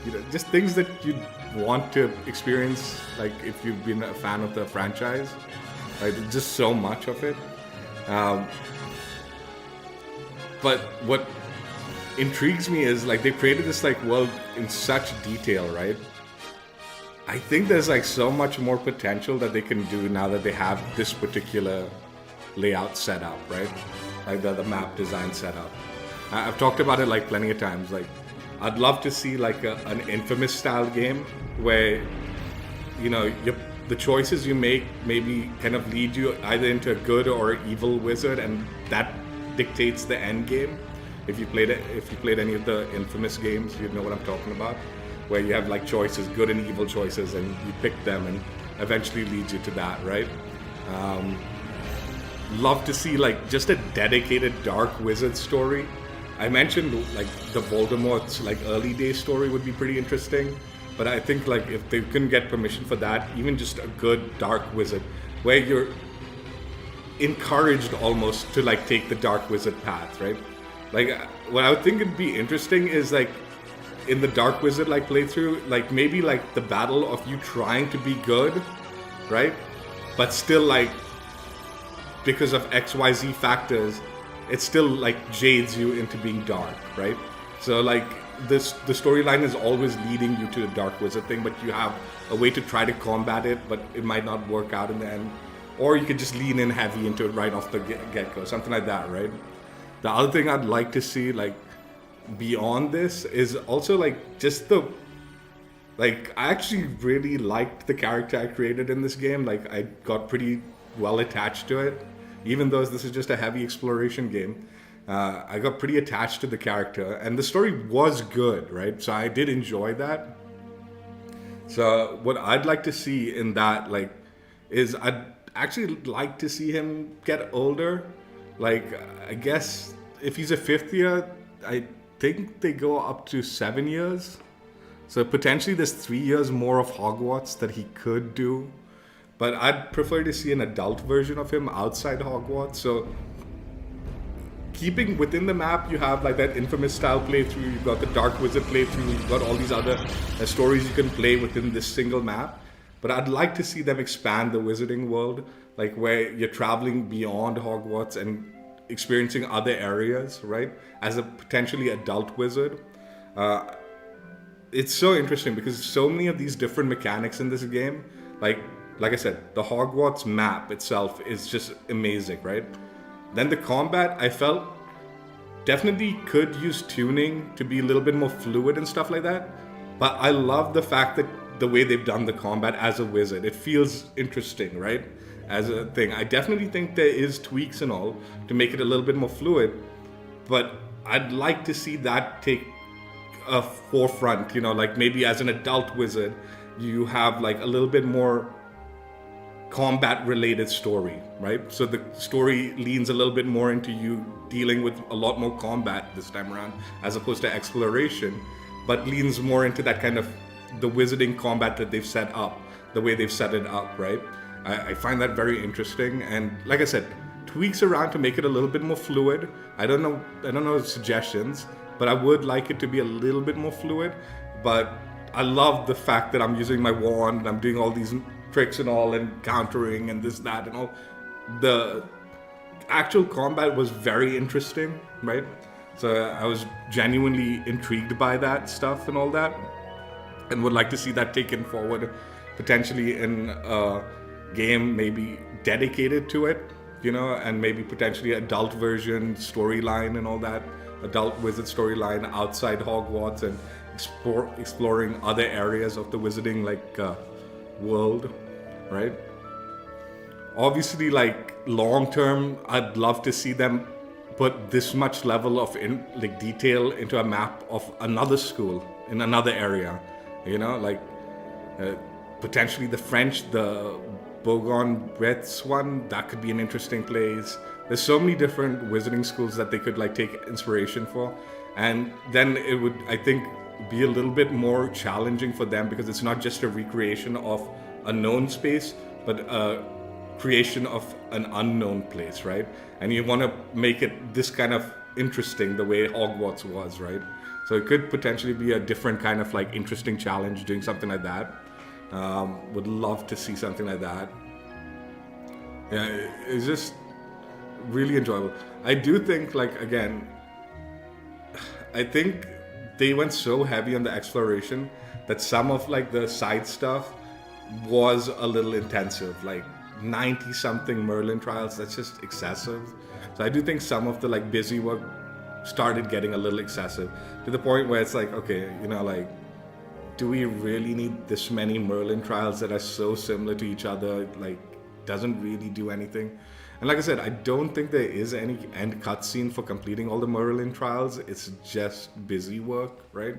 you know, just things that you'd want to experience, like if you've been a fan of the franchise. Like just so much of it. But what intrigues me is like they created this like world in such detail, right? I think there's like so much more potential that they can do now that they have this particular layout set up, right? Like the map design set up. I've talked about it like plenty of times. Like I'd love to see like an Infamous style game where, you know, the choices you make maybe kind of lead you either into a good or evil wizard, and that dictates the end game. If you played any of the Infamous games, you'd know what I'm talking about, where you have like choices, good and evil choices, and you pick them, and eventually leads you to that, right? Love to see like just a dedicated dark wizard story. I mentioned like the Voldemort's like early day story would be pretty interesting, but I think like if they couldn't get permission for that, even just a good dark wizard where you're encouraged almost to like take the dark wizard path, right? Like what I would think would be interesting is like in the dark wizard like playthrough, like maybe like the battle of you trying to be good, right? But still like because of XYZ factors, it still like jades you into being dark, right? So like the storyline is always leading you to the dark wizard thing, but you have a way to try to combat it, but it might not work out in the end. Or you could just lean in heavy into it right off the get-go, something like that, right? The other thing I'd like to see, like, beyond this is also, like, just the... Like, I actually really liked the character I created in this game. Like, I got pretty well attached to it. Even though this is just a heavy exploration game, I got pretty attached to the character. And the story was good, right? So I did enjoy that. So what I'd like to see in that, like, is I'd actually like to see him get older. Like, I guess if he's a 5th year, I think they go up to 7 years. So potentially there's 3 years more of Hogwarts that he could do. But I'd prefer to see an adult version of him outside Hogwarts. So keeping within the map, you have like that infamous style playthrough, you've got the Dark Wizard playthrough, you've got all these other stories you can play within this single map. But I'd like to see them expand the wizarding world, like where you're traveling beyond Hogwarts and experiencing other areas, right? As a potentially adult wizard. It's so interesting because so many of these different mechanics in this game, like I said, the Hogwarts map itself is just amazing, right? Then the combat, I felt definitely could use tuning to be a little bit more fluid and stuff like that. But I love the fact that the way they've done the combat as a wizard, it feels interesting, right? As a thing. I definitely think there is tweaks and all to make it a little bit more fluid, but I'd like to see that take a forefront, you know, like maybe as an adult wizard, you have like a little bit more combat related story, right? So the story leans a little bit more into you dealing with a lot more combat this time around as opposed to exploration, but leans more into that kind of the wizarding combat that they've set up, the way they've set it up, right? I find that very interesting, and like I said, tweaks around to make it a little bit more fluid. I don't know suggestions, but I would like it to be a little bit more fluid. But I love the fact that I'm using my wand and I'm doing all these tricks and all and countering and this, that, and all. The actual combat was very interesting, right? So I was genuinely intrigued by that stuff and all that, and would like to see that taken forward, potentially in a game maybe dedicated to it, you know, and maybe potentially adult version storyline and all that, adult wizard storyline outside Hogwarts and exploring other areas of the wizarding like world, right? Obviously, like long term, I'd love to see them put this much level of detail into a map of another school in another area, you know, like potentially the French, the Bourgogne-Bresse one, that could be an interesting place. There's so many different wizarding schools that they could like take inspiration for, and then it would, I think, be a little bit more challenging for them because it's not just a recreation of a known space, but a creation of an unknown place, right? And you want to make it this kind of interesting the way Hogwarts was, right? So it could potentially be a different kind of like interesting challenge doing something like that. Would love to see something like that. Yeah, it's just really enjoyable. I do think, like, again, I think they went so heavy on the exploration that some of like the side stuff was a little intensive, like 90 something Merlin trials. That's just excessive. So I do think some of the like busy work started getting a little excessive to the point where it's like, okay, you know, like, do we really need this many Merlin trials that are so similar to each other? Like, doesn't really do anything. And like I said, I don't think there is any end cutscene for completing all the Merlin trials. It's just busy work, right?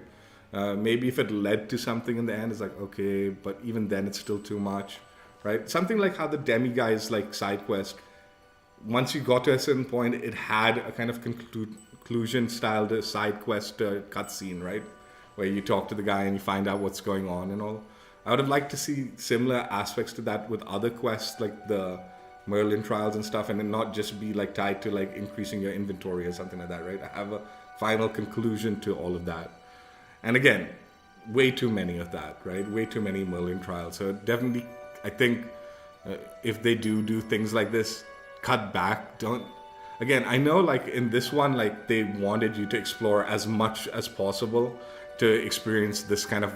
Maybe if it led to something in the end, it's like, okay, but even then it's still too much, right? Something like how the Demiguise like side quest, once you got to a certain point, it had a kind of conclusion styled side quest cutscene, right? Where you talk to the guy and you find out what's going on and all. I would have liked to see similar aspects to that with other quests like the Merlin trials and stuff, and then not just be like tied to like increasing your inventory or something like that, right? I have a final conclusion to all of that. And again, way too many of that, right? Way too many Merlin trials. So definitely, I think if they do things like this, cut back. Don't. Again, I know like in this one, like they wanted you to explore as much as possible to experience this kind of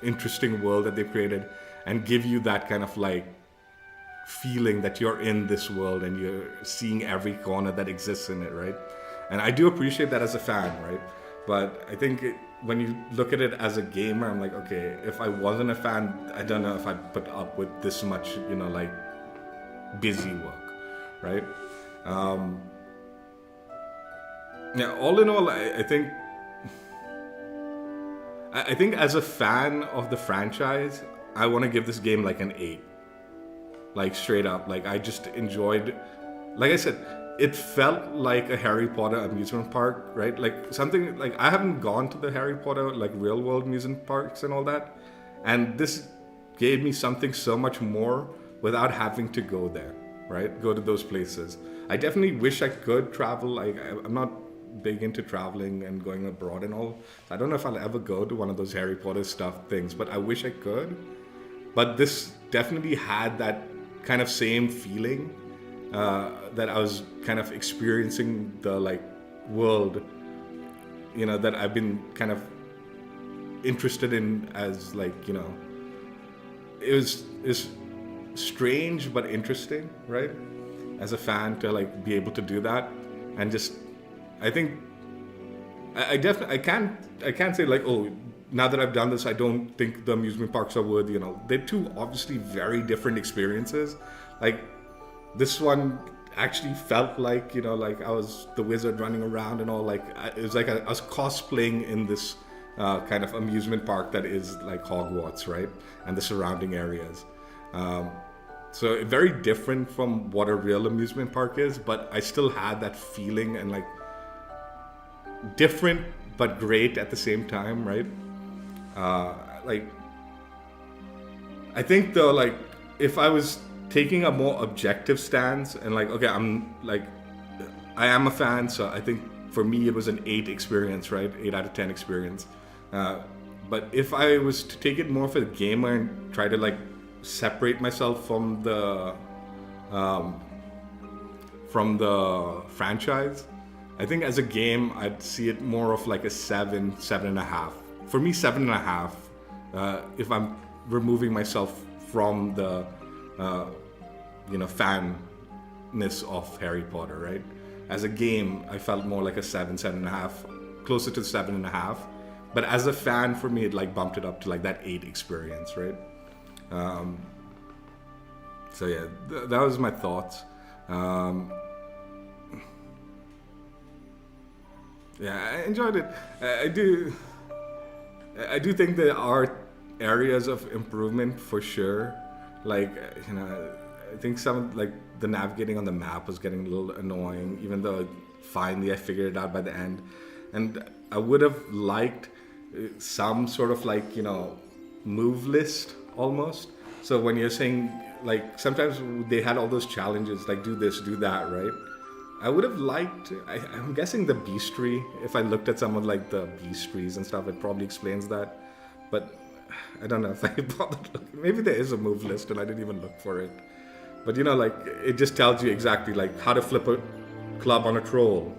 interesting world that they created and give you that kind of like feeling that you're in this world and you're seeing every corner that exists in it, right? And I do appreciate that as a fan, right? But I think when you look at it as a gamer, I'm like, okay, if I wasn't a fan, I don't know if I'd put up with this much, you know, like busy work, right? Yeah, all in all, I think as a fan of the franchise, I want to give this game like an 8. Like straight up. Like I just enjoyed, like I said, it felt like a Harry Potter amusement park, right? Like something like I haven't gone to the Harry Potter like real world amusement parks and all that. And this gave me something so much more without having to go there, right? Go to those places. I definitely wish I could travel. Like I'm not big into traveling and going abroad and all. I don't know if I'll ever go to one of those Harry Potter stuff things, but I wish I could. But this definitely had that kind of same feeling that I was kind of experiencing the like world, you know, that I've been kind of interested in as like, you know, it was strange but interesting, right? As a fan to like be able to do that and just I think I definitely I can't say like, oh, now that I've done this, I don't think the amusement parks are worthy. You know, they're two obviously very different experiences. Like this one actually felt like, you know, like I was the wizard running around and all. Like it was like I was cosplaying in this kind of amusement park that is like Hogwarts, right, and the surrounding areas. So very different from what a real amusement park is, but I still had that feeling and like different but great at the same time, right? Like I think though, like if I was taking a more objective stance and like, okay, I'm like I am a fan, so I think for me it was an 8 experience, right? 8 out of 10 experience. But if I was to take it more for the gamer and try to like separate myself from the franchise, I think as a game, I'd see it more of like a 7, 7.5. For me, 7.5. If I'm removing myself from the, you know, fanness of Harry Potter, right? As a game, I felt more like a 7, 7.5, closer to 7.5. But as a fan, for me, it like bumped it up to like that 8 experience, right? So yeah, that was my thoughts. Yeah, I enjoyed it. I do think there are areas of improvement for sure. Like, you know, I think some like the navigating on the map was getting a little annoying, even though finally I figured it out by the end. And I would have liked some sort of like, you know, move list almost. So when you're saying like sometimes they had all those challenges like do this, do that, right? I would have liked, I'm guessing the beastry, if I looked at some of like the beastries and stuff, it probably explains that. But I don't know if I bothered looking. Maybe there is a move list and I didn't even look for it. But you know, like it just tells you exactly like how to flip a club on a troll.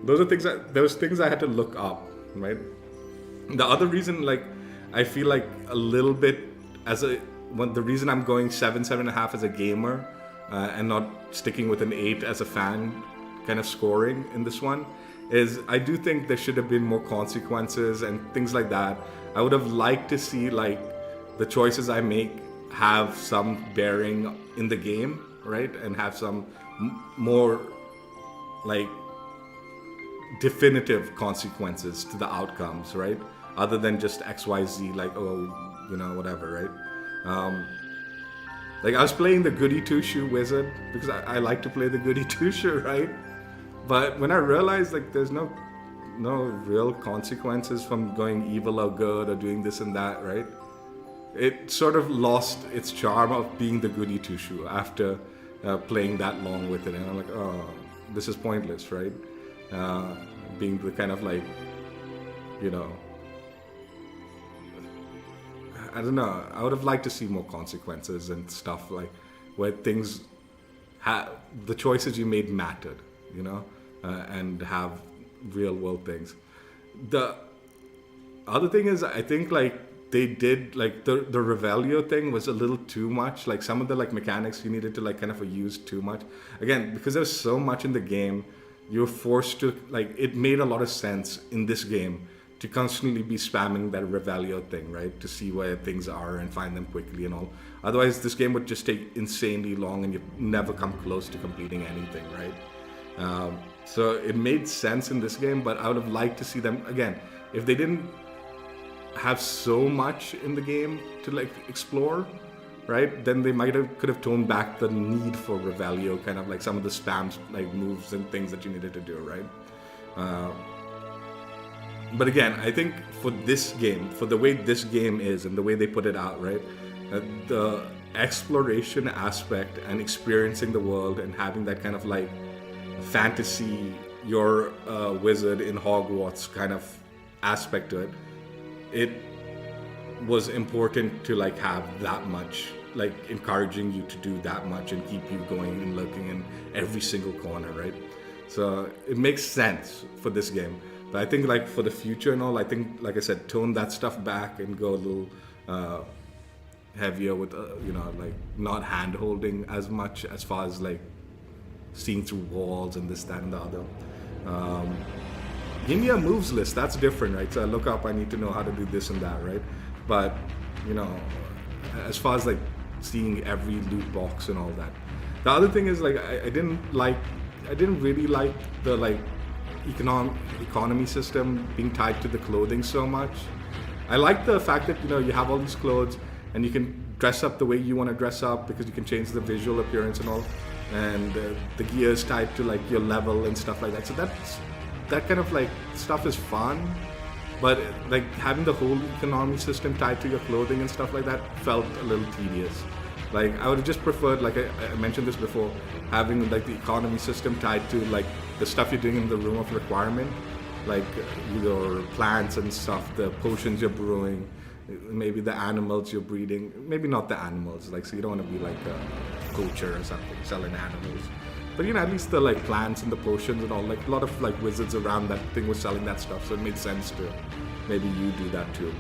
Those things I had to look up, right? The other reason, like, I feel like a little bit the reason I'm going 7, 7.5 as a gamer and not sticking with an 8 as a fan kind of scoring in this one is I do think there should have been more consequences and things like that. I would have liked to see like the choices I make have some bearing in the game, right? And have some more like definitive consequences to the outcomes, right? Other than just XYZ, like, oh, you know, whatever, right? Like, I was playing the goody two-shoe wizard because I like to play the goody two-shoe, right? But when I realized, like, there's no real consequences from going evil or good or doing this and that, right? It sort of lost its charm of being the goody two-shoe after playing that long with it. And I'm like, oh, this is pointless, right? Being the kind of like, you know, I don't know. I would have liked to see more consequences and stuff, like where things, the choices you made mattered, you know, and have real world things. The other thing is, I think like they did like the Revelio thing was a little too much. Like some of the like mechanics you needed to like kind of use too much. Again, because there's so much in the game, you're forced to like. It made a lot of sense in this game to constantly be spamming that Revelio thing, right? To see where things are and find them quickly and all. Otherwise, this game would just take insanely long and you'd never come close to completing anything, right? So it made sense in this game, but I would have liked to see them, again, if they didn't have so much in the game to like explore, right? Then they could have toned back the need for Revelio, kind of like some of the spams, like moves and things that you needed to do, right? But again, I think for this game, for the way this game is and the way they put it out, right? The exploration aspect and experiencing the world and having that kind of like fantasy, you're a wizard in Hogwarts kind of aspect to it, it was important to like have that much, like encouraging you to do that much and keep you going and looking in every single corner, right? So it makes sense for this game. But I think like for the future and all, I think, like I said, tone that stuff back and go a little heavier with, you know, like not hand holding as much as far as like seeing through walls and this, that, and the other. Give me a moves list, that's different, right? So I look up, I need to know how to do this and that, right? But, you know, as far as like seeing every loot box and all that. The other thing is like, I didn't really like the like economy system being tied to the clothing so much. I like the fact that, you know, you have all these clothes and you can dress up the way you want to dress up because you can change the visual appearance and all, and the gear is tied to like your level and stuff like that. So that kind of like stuff is fun, but like having the whole economy system tied to your clothing and stuff like that felt a little tedious. Like I would have just preferred, like I mentioned this before, having like the economy system tied to like the stuff you're doing in the room of requirement, like your plants and stuff, the potions you're brewing, maybe the animals you're breeding, maybe not the animals, like so you don't want to be like a poacher or something selling animals, but you know, at least the like plants and the potions and all, like a lot of like wizards around that thing was selling that stuff, so it made sense to maybe you do that too.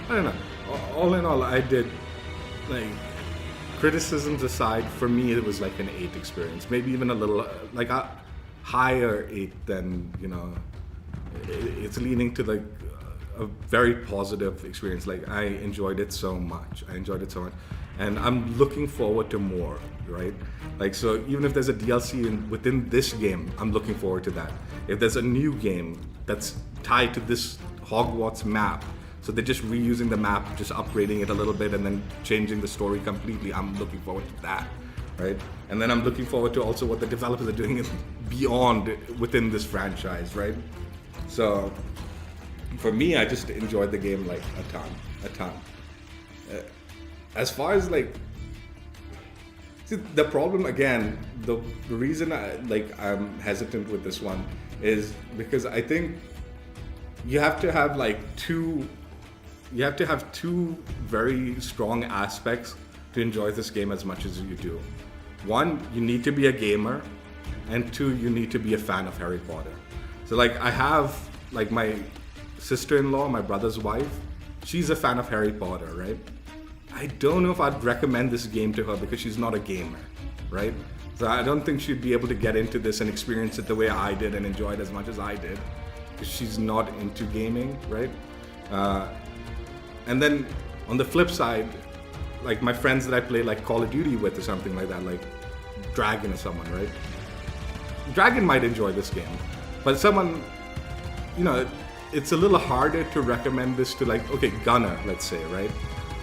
I don't know. All in all, I did, like, criticisms aside, for me it was like an 8 experience. Maybe even a little, like a higher 8 than, you know, it's leaning to like a very positive experience. Like I enjoyed it so much. And I'm looking forward to more, right? Like, so even if there's a DLC within this game, I'm looking forward to that. If there's a new game that's tied to this Hogwarts map, so they're just reusing the map, just upgrading it a little bit and then changing the story completely, I'm looking forward to that, right? And then I'm looking forward to also what the developers are doing beyond within this franchise, right? So for me, I just enjoyed the game like a ton. As far as like, see, the problem again, the reason I'm hesitant with this one is because I think you have to have two very strong aspects to enjoy this game as much as you do. One, you need to be a gamer, and 2, you need to be a fan of Harry Potter. So like I have like my sister-in-law, my brother's wife, she's a fan of Harry Potter, right? I don't know if I'd recommend this game to her because she's not a gamer, right? So I don't think she'd be able to get into this and experience it the way I did and enjoy it as much as I did, because she's not into gaming, right? And then on the flip side, like my friends that I play like Call of Duty with or something like that, like Dragon or someone, right? Dragon might enjoy this game, but someone, you know, it's a little harder to recommend this to like, okay, Gunnar, let's say, right?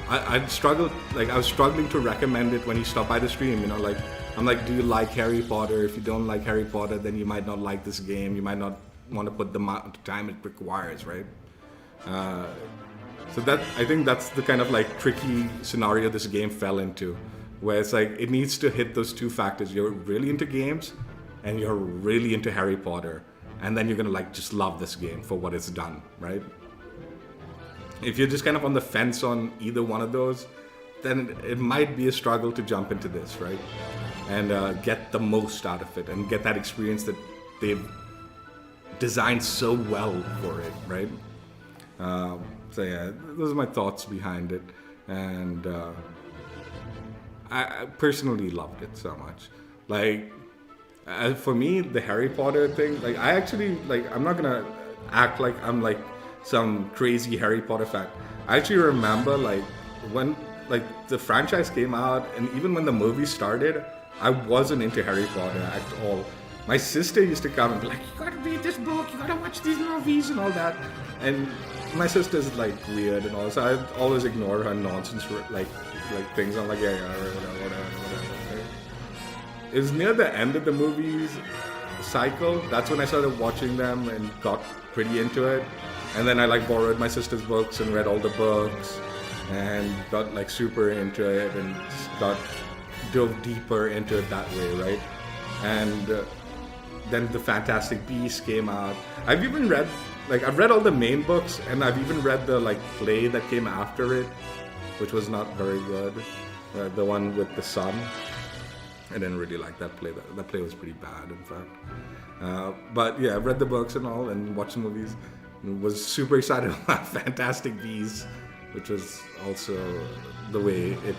I was struggling to recommend it when he stopped by the stream, you know, like, I'm like, do you like Harry Potter? If you don't like Harry Potter, then you might not like this game. You might not want to put the amount of time it requires, right? So that, I think that's the kind of like tricky scenario this game fell into, where it's like, it needs to hit those two factors. You're really into games and you're really into Harry Potter. And then you're gonna like just love this game for what it's done, right? If you're just kind of on the fence on either one of those, then it might be a struggle to jump into this, right? And get the most out of it and get that experience that they've designed so well for it, right? So yeah, those are my thoughts behind it. And I personally loved it so much. Like, for me, the Harry Potter thing, like, I actually, like, I'm not gonna act like I'm like some crazy Harry Potter fan. I actually remember, like, when like the franchise came out, and even when the movie started, I wasn't into Harry Potter at all. My sister used to come and be like, you gotta read this book, you gotta watch these movies and all that. And my sister's like weird and all, so I always ignore her nonsense, like things. I'm like, yeah, whatever. It was near the end of the movie's cycle. That's when I started watching them and got pretty into it. And then I like borrowed my sister's books and read all the books and got like super into it and dove deeper into it that way, right? And then the Fantastic Beasts came out. I've even read, like, I've read all the main books, and I've even read the like play that came after it, which was not very good. The one with the sun. I didn't really like that play. That play was pretty bad, in fact. But yeah, I read the books and all, and watched the movies. And was super excited about Fantastic Beasts, which was also the way it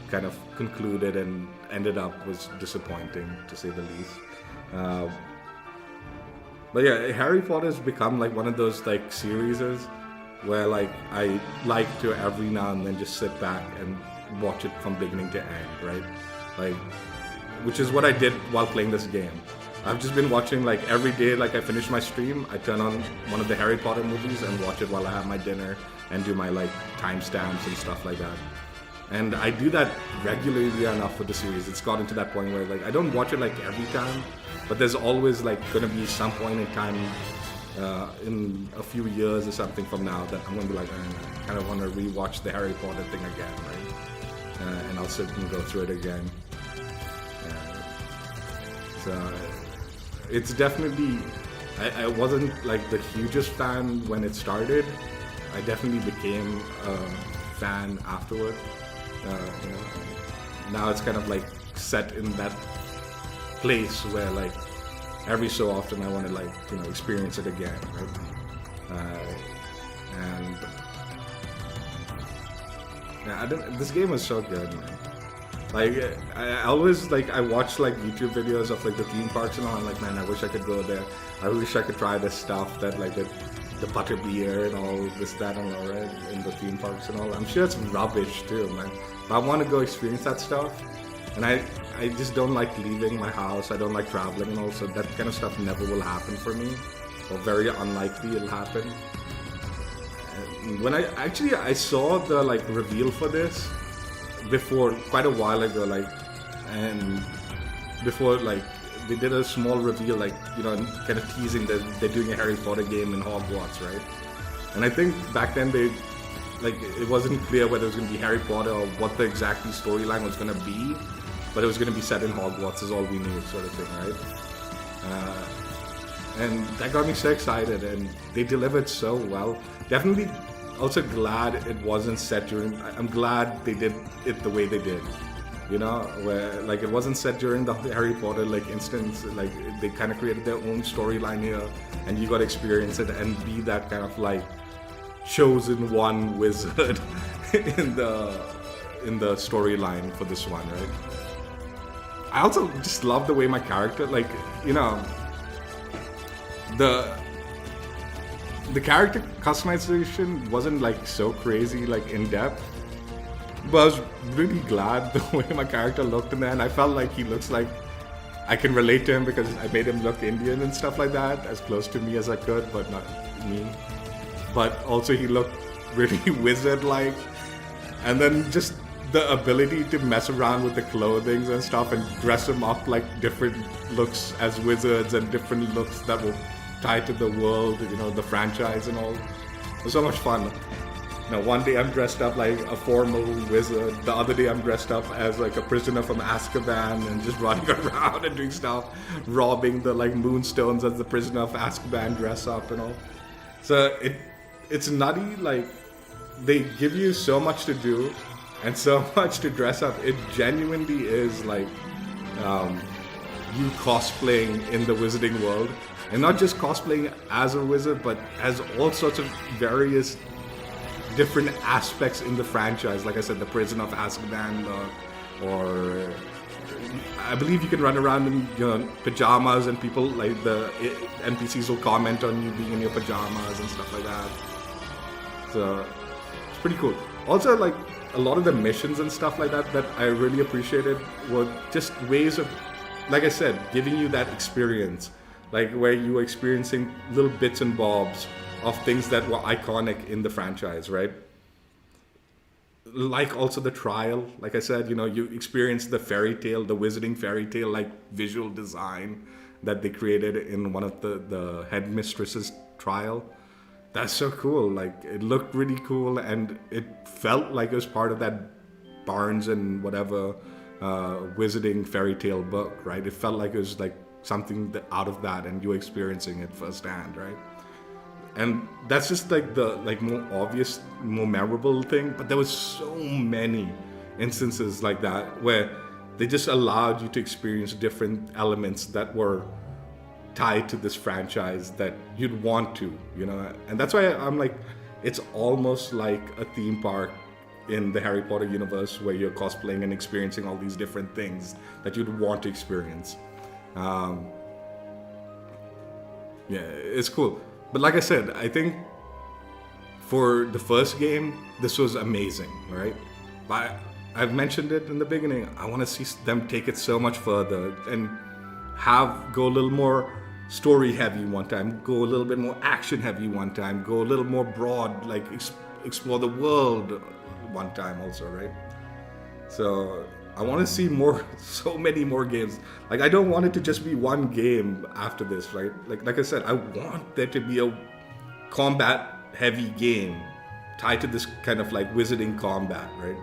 kind of concluded and ended up was disappointing, to say the least. But yeah, Harry Potter has become like one of those like series where like I like to every now and then just sit back and watch it from beginning to end, right? Like, which is what I did while playing this game. I've just been watching like every day, like I finish my stream, I turn on one of the Harry Potter movies and watch it while I have my dinner and do my like timestamps and stuff like that. And I do that regularly enough with the series. It's gotten to that point where like I don't watch it like every time, but there's always like gonna be some point in time in a few years or something from now that I'm gonna be like, I kind of want to rewatch the Harry Potter thing again, right? And I'll sit and go through it again. So it's definitely, I wasn't like the hugest fan when it started. I definitely became a fan afterward. You know, now it's kind of like set in that place where like every so often I want to like, you know, experience it again, right? And yeah, this game was so good, man. Like, I always, like, I watch, like, YouTube videos of, like, the theme parks and all. I'm like, man, I wish I could go there. I wish I could try this stuff that, like, the butterbeer and all this, that, and all, right, in the theme parks and all. I'm sure it's rubbish, too, man. But I want to go experience that stuff. And I just don't like leaving my house. I don't like traveling and all. So that kind of stuff never will happen for me. Or very unlikely it'll happen. And when I saw the, like, reveal for this before, quite a while ago, like, and before, like, they did a small reveal, like, you know, kind of teasing that they're doing a Harry Potter game in Hogwarts, right? And I think back then it wasn't clear whether it was going to be Harry Potter or what the exact storyline was going to be, but it was going to be set in Hogwarts is all we knew, sort of thing, right? And that got me so excited, and they delivered so well. Definitely also glad it wasn't set during, I'm glad they did it the way they did, you know, where like it wasn't set during the Harry Potter like instance, like they kind of created their own storyline here and you got to experience it and be that kind of like chosen one wizard in the storyline for this one, right? I also just love the way my character, like, you know, the character customization wasn't like so crazy, like in depth, but I was really glad the way my character looked in there, and I felt like he looks like I can relate to him because I made him look Indian and stuff like that, as close to me as I could, but not me. but also he looked really wizard-like. And then just the ability to mess around with the clothing and stuff and dress them up like different looks as wizards and different looks that were tied to the world, you know, the franchise and all. It was so much fun. You know, one day I'm dressed up like a formal wizard. The other day I'm dressed up as like a prisoner from Azkaban and just running around and doing stuff, robbing the like moonstones as the prisoner of Azkaban dress up and all. So it's nutty. Like they give you so much to do and so much to dress up. It genuinely is like you cosplaying in the wizarding world, and not just cosplaying as a wizard, but as all sorts of various different aspects in the franchise. Like I said, the Prison of Azkaban, or I believe you can run around in pajamas, and people like the NPCs will comment on you being in your pajamas and stuff like that. So it's pretty cool. Also, like a lot of the missions and stuff like that I really appreciated were just ways of, like I said, giving you that experience, like where you were experiencing little bits and bobs of things that were iconic in the franchise, right? Like also the trial, like I said, you experience the fairy tale, the wizarding fairy tale, like visual design that they created in one of the headmistress's trial. That's so cool. Like it looked really cool, and it felt like it was part of that Barnes and whatever wizarding fairy tale book, right? It felt like it was like something out of that, and you were experiencing it firsthand, right? And that's just like the more obvious, more memorable thing. But there was so many instances like that where they just allowed you to experience different elements that were tied to this franchise that you'd want to, and that's why I'm like, it's almost like a theme park in the Harry Potter universe where you're cosplaying and experiencing all these different things that you'd want to experience. Yeah, it's cool. But like I said, I think for the first game, this was amazing, right? But I've mentioned it in the beginning, I want to see them take it so much further and go a little more story heavy one time, go a little bit more action heavy one time, go a little more broad, like explore the world one time also, right? So I want to see so many more games. Like I don't want it to just be one game after this, right? Like I said, I want there to be a combat heavy game tied to this kind of like wizarding combat, right?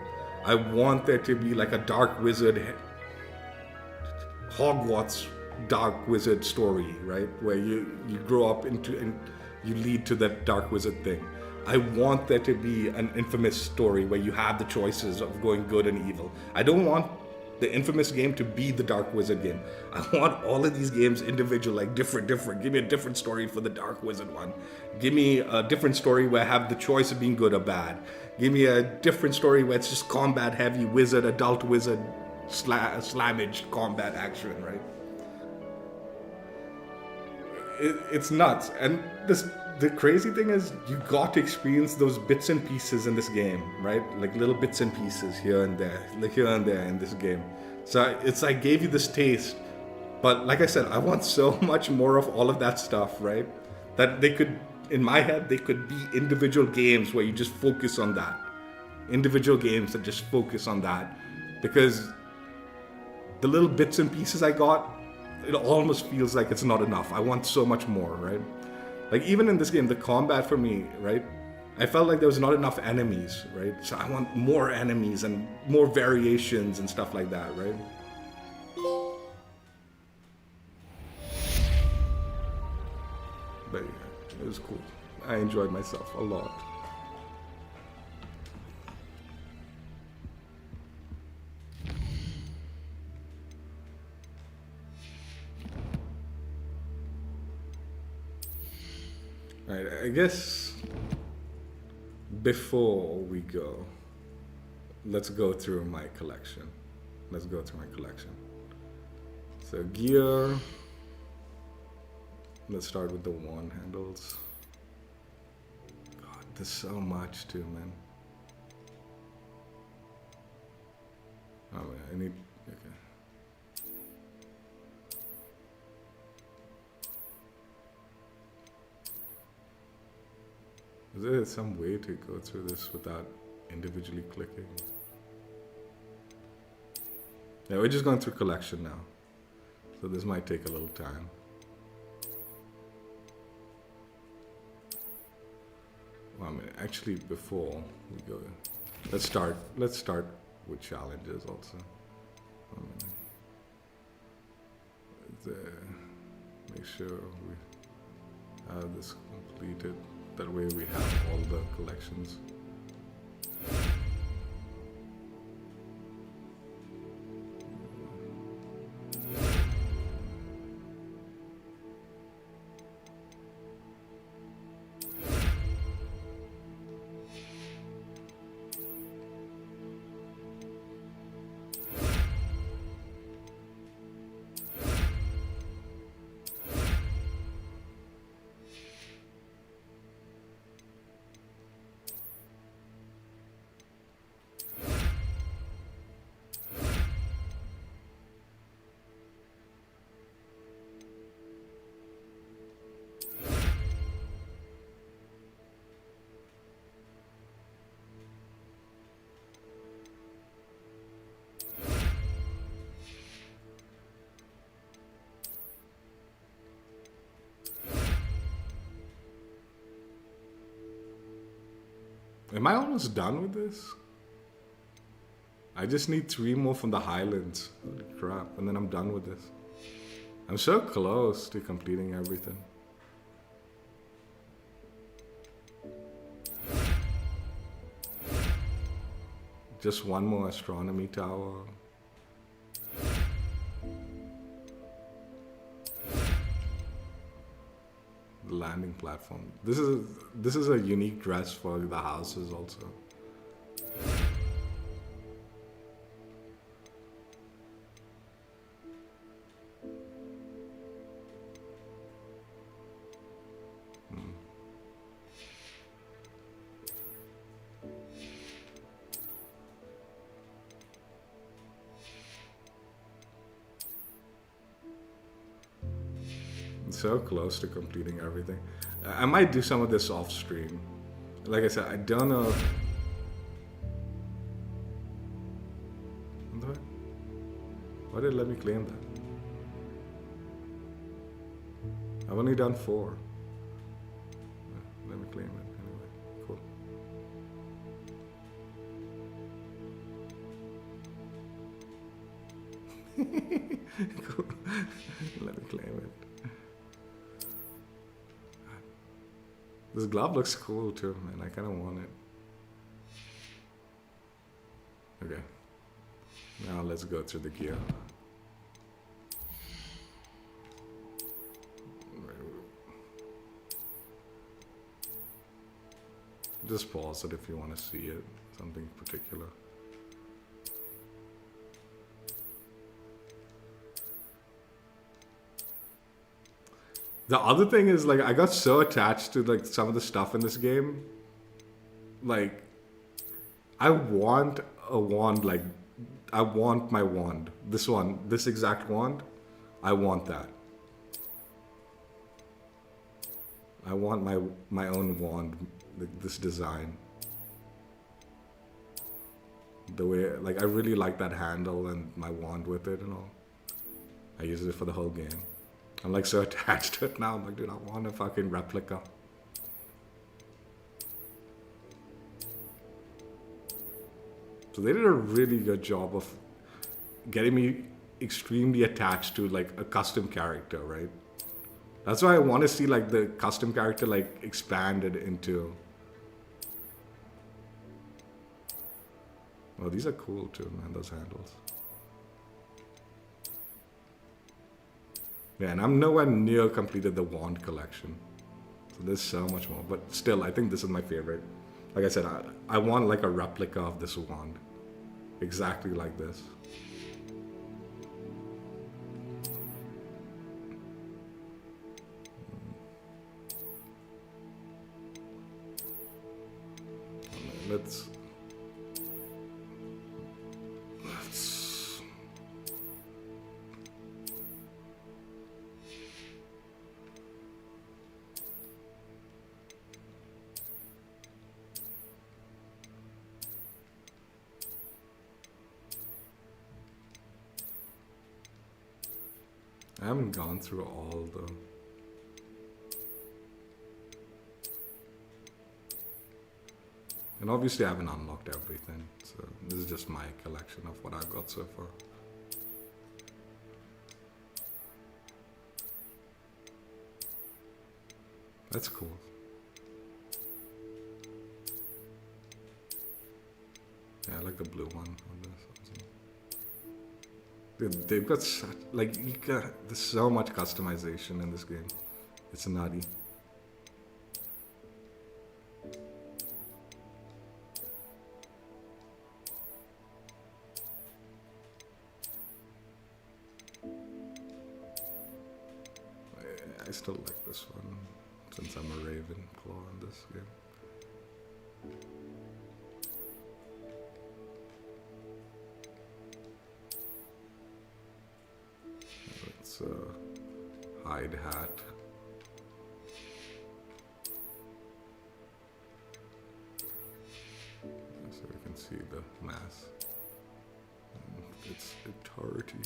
I want there to be like a dark wizard, Hogwarts dark wizard story, right? Where you grow up into and you lead to that dark wizard thing. I want there to be an Infamous story where you have the choices of going good and evil. I don't want the Infamous game to be the dark wizard game. I want all of these games individual, like different. Give me a different story for the dark wizard one. Give me a different story where I have the choice of being good or bad. Give me a different story where it's just combat heavy wizard, adult wizard, slammage combat action, right? It's nuts. And the crazy thing is you got to experience those bits and pieces in this game, right? Like little bits and pieces here and there in this game. So it's like gave you this taste. But like I said, I want so much more of all of that stuff, right? That they could, in my head, they could be individual games where you just focus on that. Individual games that just focus on that. Because the little bits and pieces I got, it almost feels like it's not enough. I want so much more, right? Like even in this game, the combat for me, right? I felt like there was not enough enemies, right? So I want more enemies and more variations and stuff like that, right? But yeah, it was cool. I enjoyed myself a lot. Right, I guess before we go, let's go through my collection. So gear, let's start with the wand handles. God, there's so much too, man. Oh, man, I need, okay. Is there some way to go through this without individually clicking? Yeah, we're just going through collection now. So this might take a little time. Well, I mean, actually, before we go, let's start with challenges also. Make sure we have this completed. That way we have all the collections. Am I almost done with this? I just need 3 more from the Highlands. Holy crap. And then I'm done with this. I'm so close to completing everything. Just 1 more astronomy tower. The landing platform. This is a unique dress for the houses also. So close to completing everything. I might do some of this off stream. Like I said, I don't know. Why did it let me claim that? I've only done 4. Let me claim it anyway. Cool. Cool. Let me claim it. This glove looks cool too, man. I kind of want it. Okay. Now let's go through the gear. Just pause it if you want to see it. Something particular. The other thing is, like, I got so attached to, like, some of the stuff in this game. Like, I want a wand, like, I want my wand. This one, this exact wand, I want that. I want my own wand, this design. The way, like, I really like that handle and my wand with it and all. I use it for the whole game. I'm like so attached to it now. I'm like, dude, I want a fucking replica. So they did a really good job of getting me extremely attached to like a custom character, right? That's why I want to see like the custom character like expanded into. Oh, these are cool too, man, those handles. Yeah, and I'm nowhere near completed the wand collection. So there's so much more. But still, I think this is my favorite. Like I said, I want like a replica of this wand. Exactly like this. Let's I haven't gone through all the... And obviously I haven't unlocked everything, so this is just my collection of what I've got so far. That's cool. Yeah, I like the blue one on this. Dude, they've got such, like, there's so much customization in this game. It's nutty. I still like this one, since I'm a Ravenclaw in this game. It's a hide hat. So you can see the mass. And it's authority.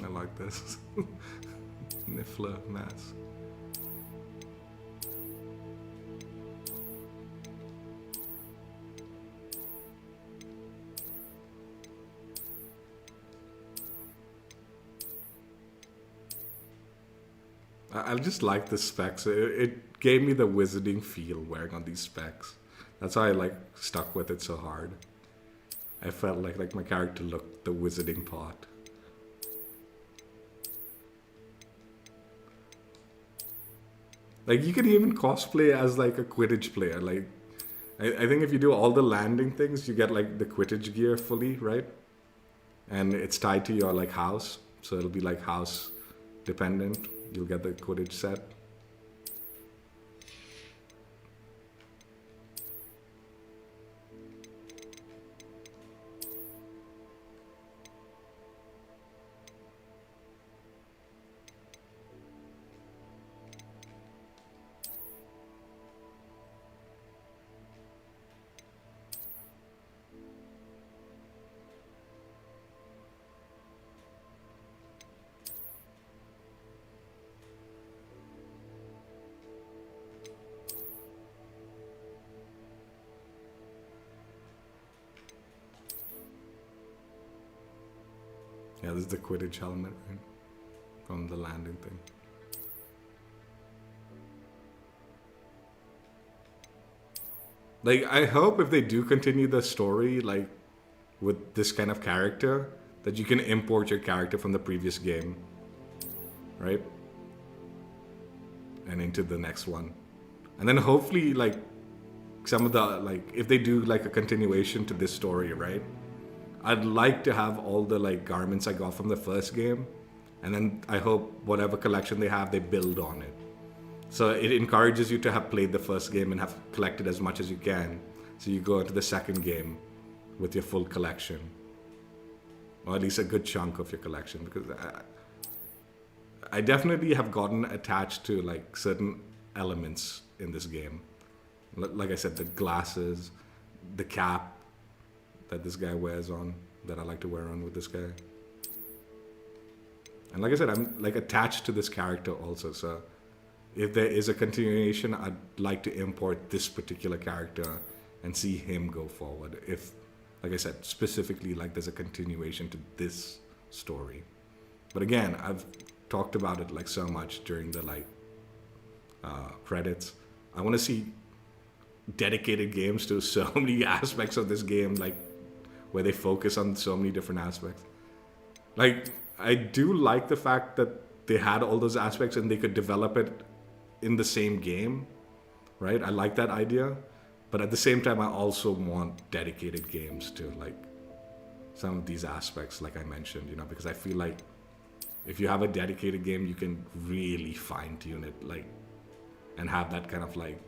I like this. Niffler mask. I just like the specs. It gave me the wizarding feel wearing on these specs. That's why I like stuck with it so hard. I felt like my character looked the wizarding part. Like, you can even cosplay as like a Quidditch player. Like, I think if you do all the landing things, you get like the Quidditch gear fully, right? And it's tied to your like house, so it'll be like house dependent. You'll get the Quidditch set. Yeah, this is the Quidditch helmet, right? From the landing thing. Like, I hope if they do continue the story, like, with this kind of character, that you can import your character from the previous game, right? And into the next one. And then hopefully, like, some of the, like, if they do, like, a continuation to this story, right? I'd like to have all the like garments I got from the first game, and then I hope whatever collection they have, they build on it. So it encourages you to have played the first game and have collected as much as you can. So you go into the second game with your full collection, or at least a good chunk of your collection, because I definitely have gotten attached to like certain elements in this game. Like I said, the glasses, the cap that this guy wears on, that I like to wear on with this guy. And like I said, I'm like attached to this character also, so if there is a continuation, I'd like to import this particular character and see him go forward. If, like I said, specifically like there's a continuation to this story. But again, I've talked about it like so much during the like credits. I want to see dedicated games to so many aspects of this game, like where they focus on so many different aspects. Like, I do like the fact that they had all those aspects and they could develop it in the same game, right? I like that idea. But at the same time, I also want dedicated games to like some of these aspects, like I mentioned, you know, because I feel like if you have a dedicated game, you can really fine tune it, like, and have that kind of like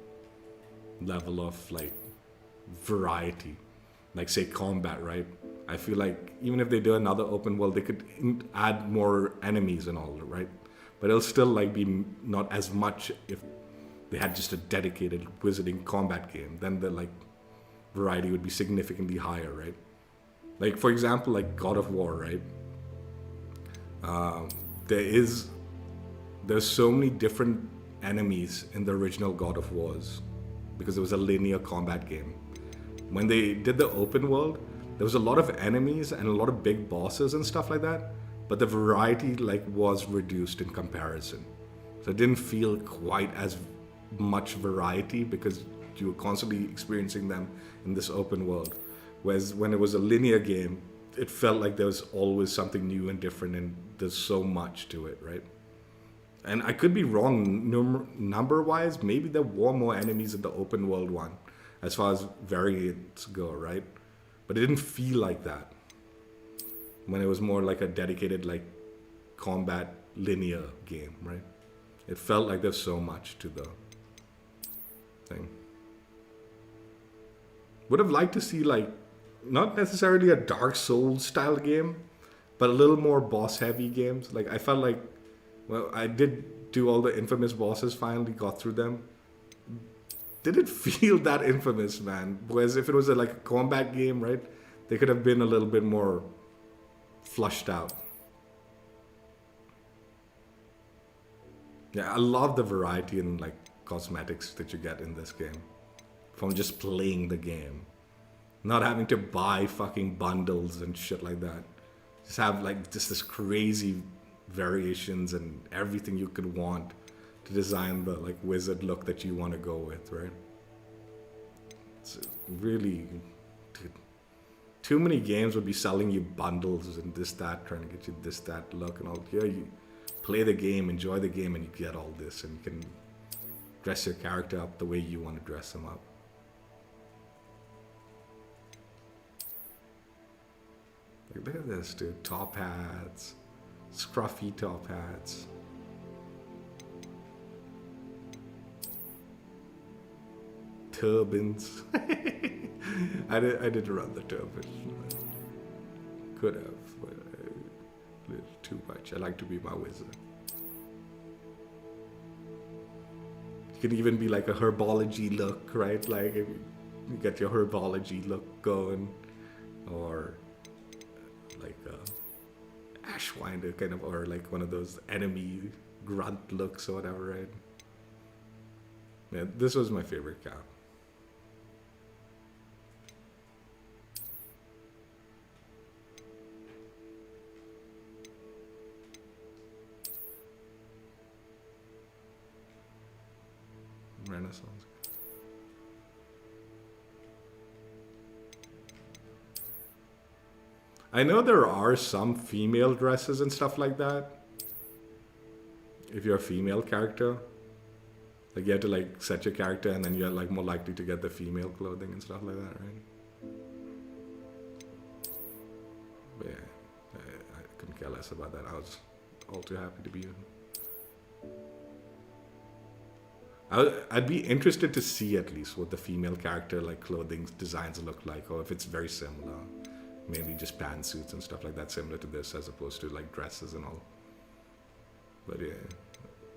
level of like variety. Like say combat, right? I feel like even if they do another open world, they could add more enemies and all, right? But it'll still like be not as much if they had just a dedicated wizarding combat game. Then the like variety would be significantly higher, right? Like for example, like God of War, right? There's so many different enemies in the original God of Wars because it was a linear combat game. When they did the open world, there was a lot of enemies and a lot of big bosses and stuff like that, but the variety like was reduced in comparison. So it didn't feel quite as much variety because you were constantly experiencing them in this open world. Whereas when it was a linear game, it felt like there was always something new and different, and there's so much to it, right? And I could be wrong number-wise. Maybe there were more enemies in the open world one, as far as variants go, right? But it didn't feel like that when it was more like a dedicated like combat linear game, right? It felt like there's so much to the thing. Would have liked to see like not necessarily a Dark Souls style game, but a little more boss heavy games. Like I felt like, well, I did do all the infamous bosses, finally got through them. Didn't feel that infamous, man. Whereas if it was like a combat game, right, they could have been a little bit more flushed out. Yeah, I love the variety in like cosmetics that you get in this game from just playing the game, not having to buy fucking bundles and shit like that. Just have like just this crazy variations and everything you could want to design the like wizard look that you want to go with, right? It's really, dude, too many games would be selling you bundles and this, that, trying to get you this, that look and all. Here you play the game, enjoy the game, and you get all this, and you can dress your character up the way you want to dress them up. Like, look at this, dude. Top hats, scruffy top hats. Turbans. I didn't run the turban. Could have, but a little too much. I like to be my wizard. You can even be like a herbology look, right? Like if you get your herbology look going, or like a Ashwinder kind of, or like one of those enemy grunt looks or whatever, right? Yeah, this was my favorite cow. Renaissance. I know there are some female dresses and stuff like that. If you're a female character, like you have to like set your character and then you're like more likely to get the female clothing and stuff like that, right? But yeah, I couldn't care less about that. I was all too happy to be you. I'd be interested to see at least what the female character like clothing designs look like, or if it's very similar. Maybe just pantsuits and stuff like that, similar to this, as opposed to like dresses and all. But yeah,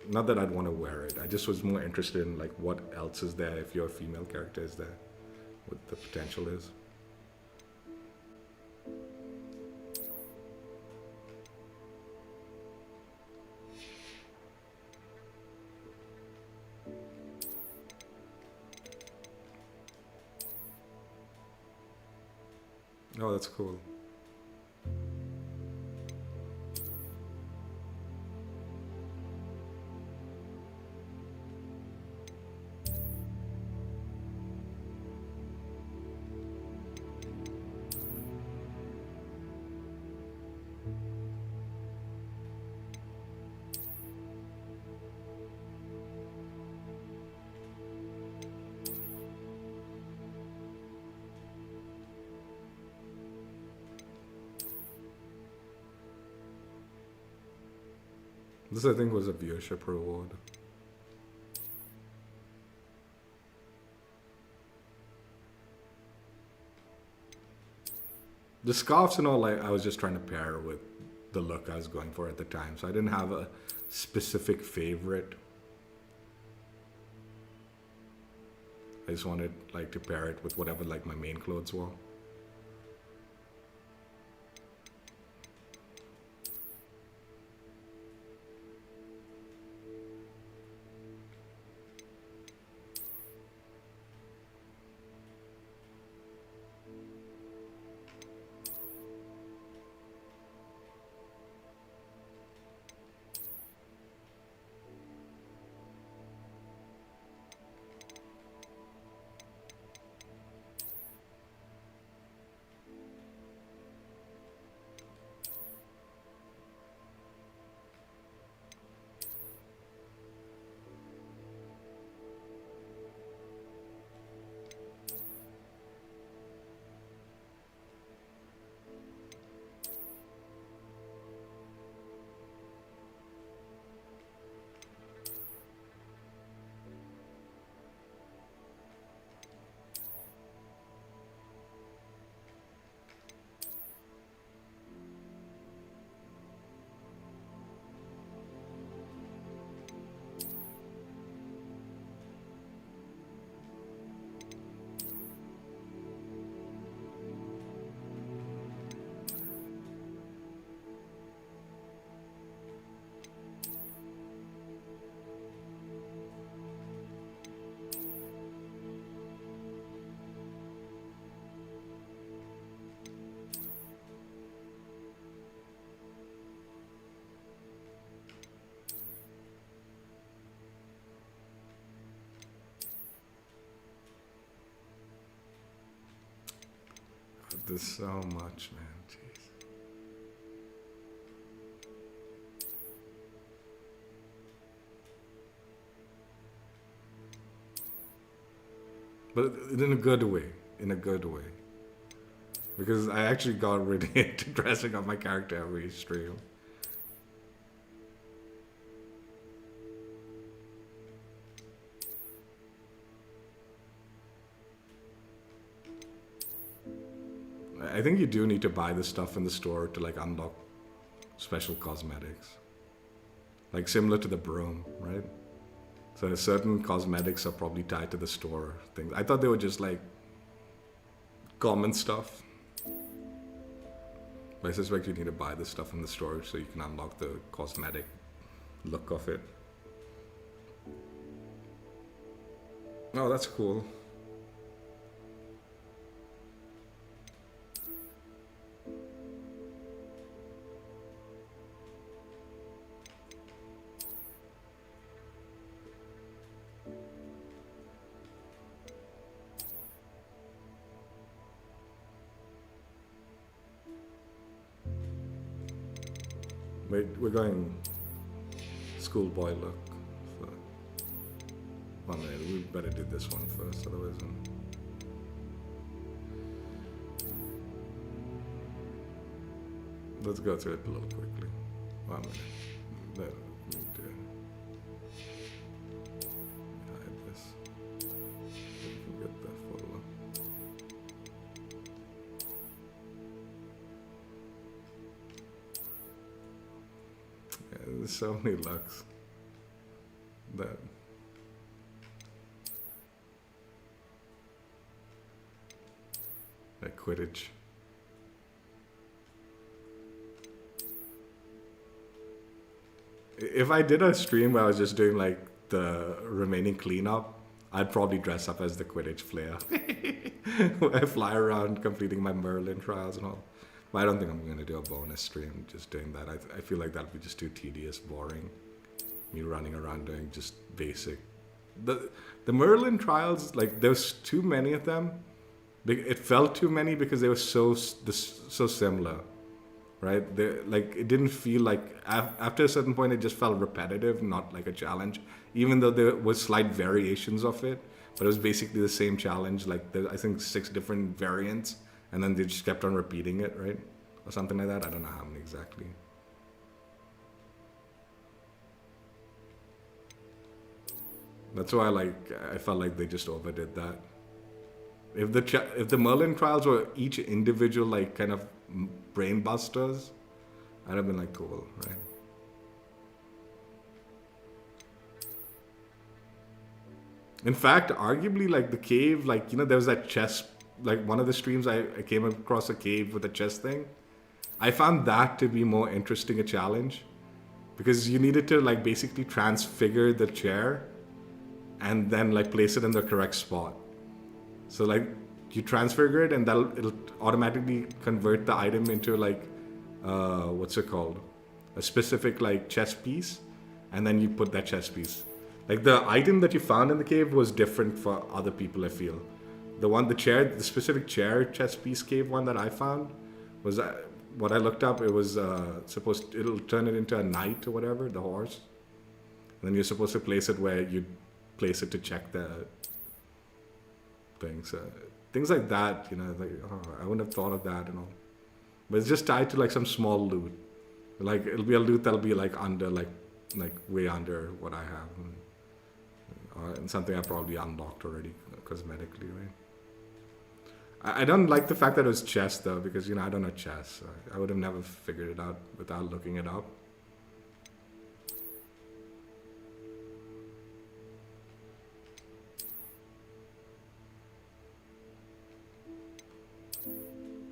not that I'd want to wear it. I just was more interested in like what else is there if your female character is there, what the potential is. Oh, that's cool. This, I think, was a viewership reward. The scarves and all, I was just trying to pair with the look I was going for at the time, so I didn't have a specific favorite. I just wanted like to pair it with whatever like my main clothes were. There's so much, man. Jeez. But in a good way. In a good way. Because I actually got really into dressing up my character every stream. I think you do need to buy the stuff in the store to like unlock special cosmetics. Like similar to the broom, right? So certain cosmetics are probably tied to the store things. I thought they were just like common stuff. But I suspect you need to buy the stuff in the store so you can unlock the cosmetic look of it. Oh, that's cool. Wait, we're going schoolboy look. So. 1 minute, we better do this one first, otherwise let's go through it a little quickly. 1 minute. Let me hide this. Get that full look. There's so many looks that Quidditch. If I did a stream where I was just doing like the remaining cleanup, I'd probably dress up as the Quidditch player. I fly around completing my Merlin trials and all. But I don't think I'm going to do a bonus stream just doing that. I feel like that would be just too tedious, boring. Me running around doing just basic. The Merlin trials, like there's too many of them. It felt too many because they were so similar, right? Like it didn't feel like after a certain point it just felt repetitive, not like a challenge. Even though there was slight variations of it, but it was basically the same challenge. Like I think 6 different variants. And then they just kept on repeating it, right? Or something like that. I don't know how many exactly. That's why I felt like they just overdid that. If the Merlin trials were each individual like kind of brain busters, I'd have been like cool, right? In fact, arguably, like the cave, like, you know, there was that chest, like one of the streams I came across a cave with a chest thing. I found that to be more interesting a challenge because you needed to like basically transfigure the chair and then like place it in the correct spot. So like you transfigure it and it'll automatically convert the item into like, what's it called? A specific like chess piece, and then you put that chess piece. Like the item that you found in the cave was different for other people, I feel. The specific chair chess piece cave one that I found was, what I looked up, it was it'll turn it into a knight or whatever, the horse. And then you're supposed to place it where you place it to check the things. Things like that, you know, like, oh, I wouldn't have thought of that and all. But it's just tied to like some small loot. Like it'll be a loot that'll be like under, like way under what I have. And something I probably unlocked already cosmetically, right? I don't like the fact that it was chess though, because, you know, I don't know chess. I would have never figured it out without looking it up.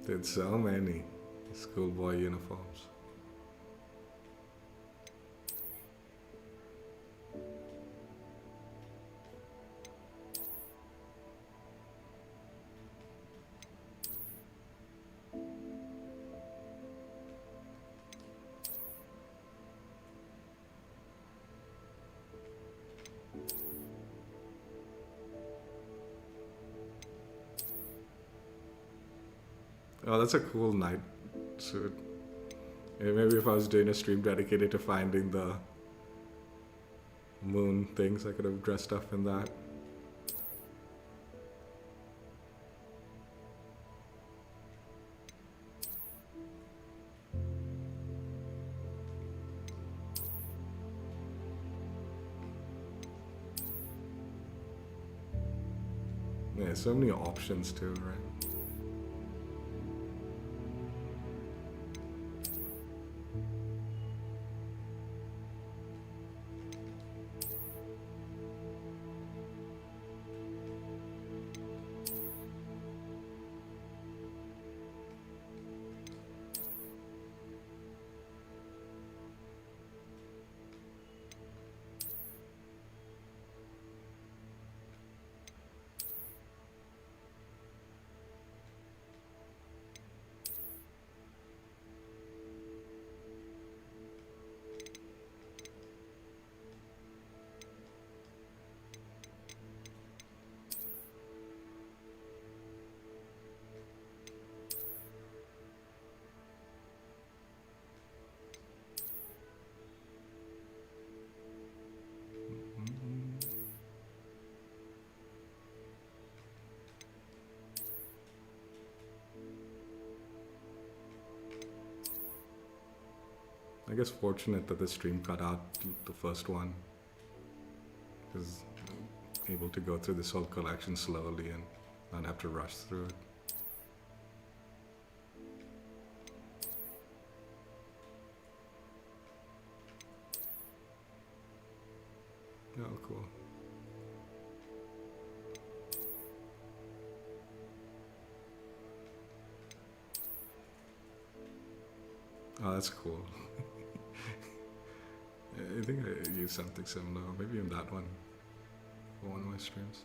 Did so many schoolboy uniforms. Oh, that's a cool night suit. Yeah, maybe if I was doing a stream dedicated to finding the moon things, I could have dressed up in that. Yeah, so many options too, right? I guess fortunate that the stream cut out the first one. Because I'm able to go through this whole collection slowly and not have to rush through it. Oh, cool. Oh, that's cool. I think I used something similar, maybe in that one, for one of my streams.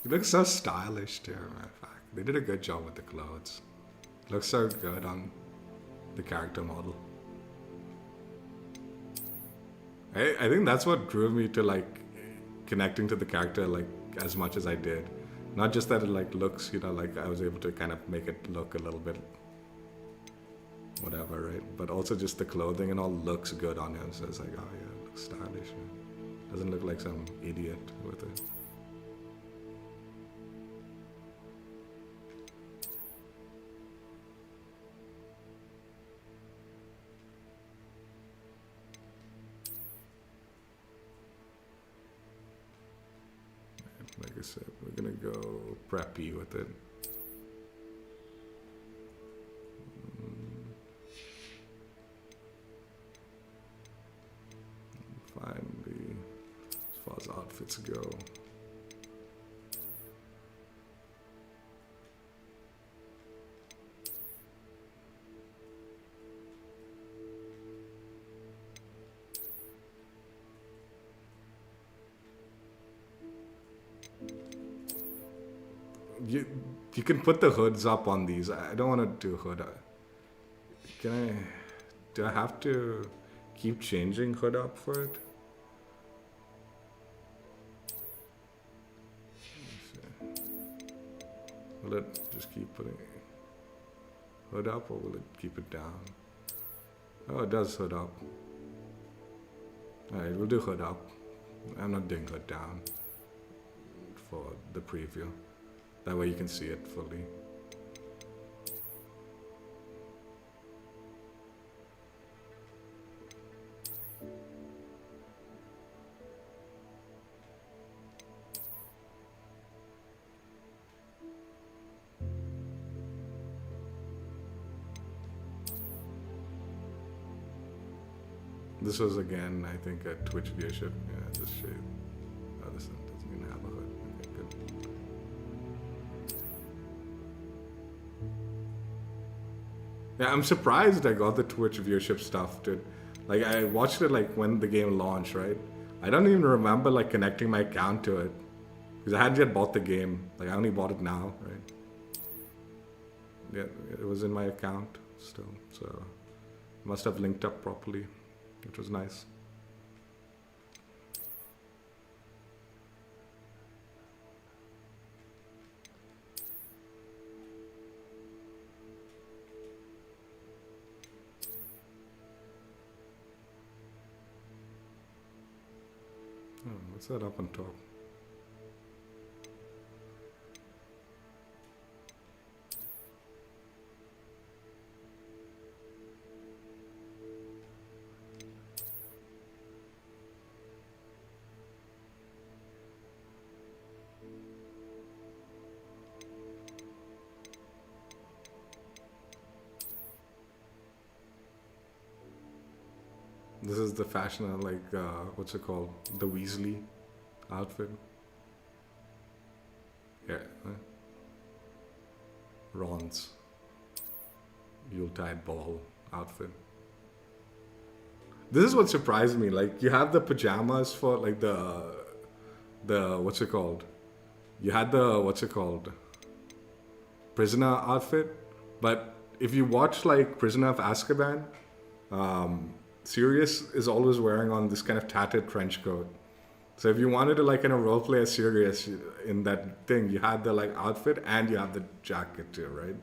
It looks so stylish too, matter of fact. They did a good job with the clothes. It looks so good on the character model. I think that's what drew me to like connecting to the character like as much as I did. Not just that it like looks, you know, like I was able to kind of make it look a little bit whatever, right? But also just the clothing and all looks good on him. So it's like, oh yeah, it looks stylish. Man. Doesn't look like some idiot with it. I said, we're gonna go preppy with it. Finally, as far as outfits go. You can put the hoods up on these. I don't want to do hood. Do I have to keep changing hood up for it? Will it just keep putting hood up, or will it keep it down? Oh, it does hood up. Alright, we'll do hood up. I'm not doing hood down for the preview. That way you can see it fully. This was again, I think, a Twitch viewership. Yeah, this shade. Oh, this one doesn't even have a hood. Okay, good. Yeah, I'm surprised I got the Twitch viewership stuff, dude. Like, I watched it like when the game launched, right? I don't even remember like connecting my account to it because I hadn't yet bought the game. Like, I only bought it now, right? Yeah, it was in my account still, so must have linked up properly, which was nice. Oh, what's that up on top? This is the fashion of like, what's it called? The Weasley outfit. Yeah. Ron's Yuletide ball outfit. This is what surprised me. Like, you have the pajamas for like the what's it called? You had the, what's it called? Prisoner outfit. But if you watch like Prisoner of Azkaban, Sirius is always wearing on this kind of tattered trench coat. So if you wanted to like kind of roleplay as Sirius in that thing, you had the like outfit and you have the jacket too, right?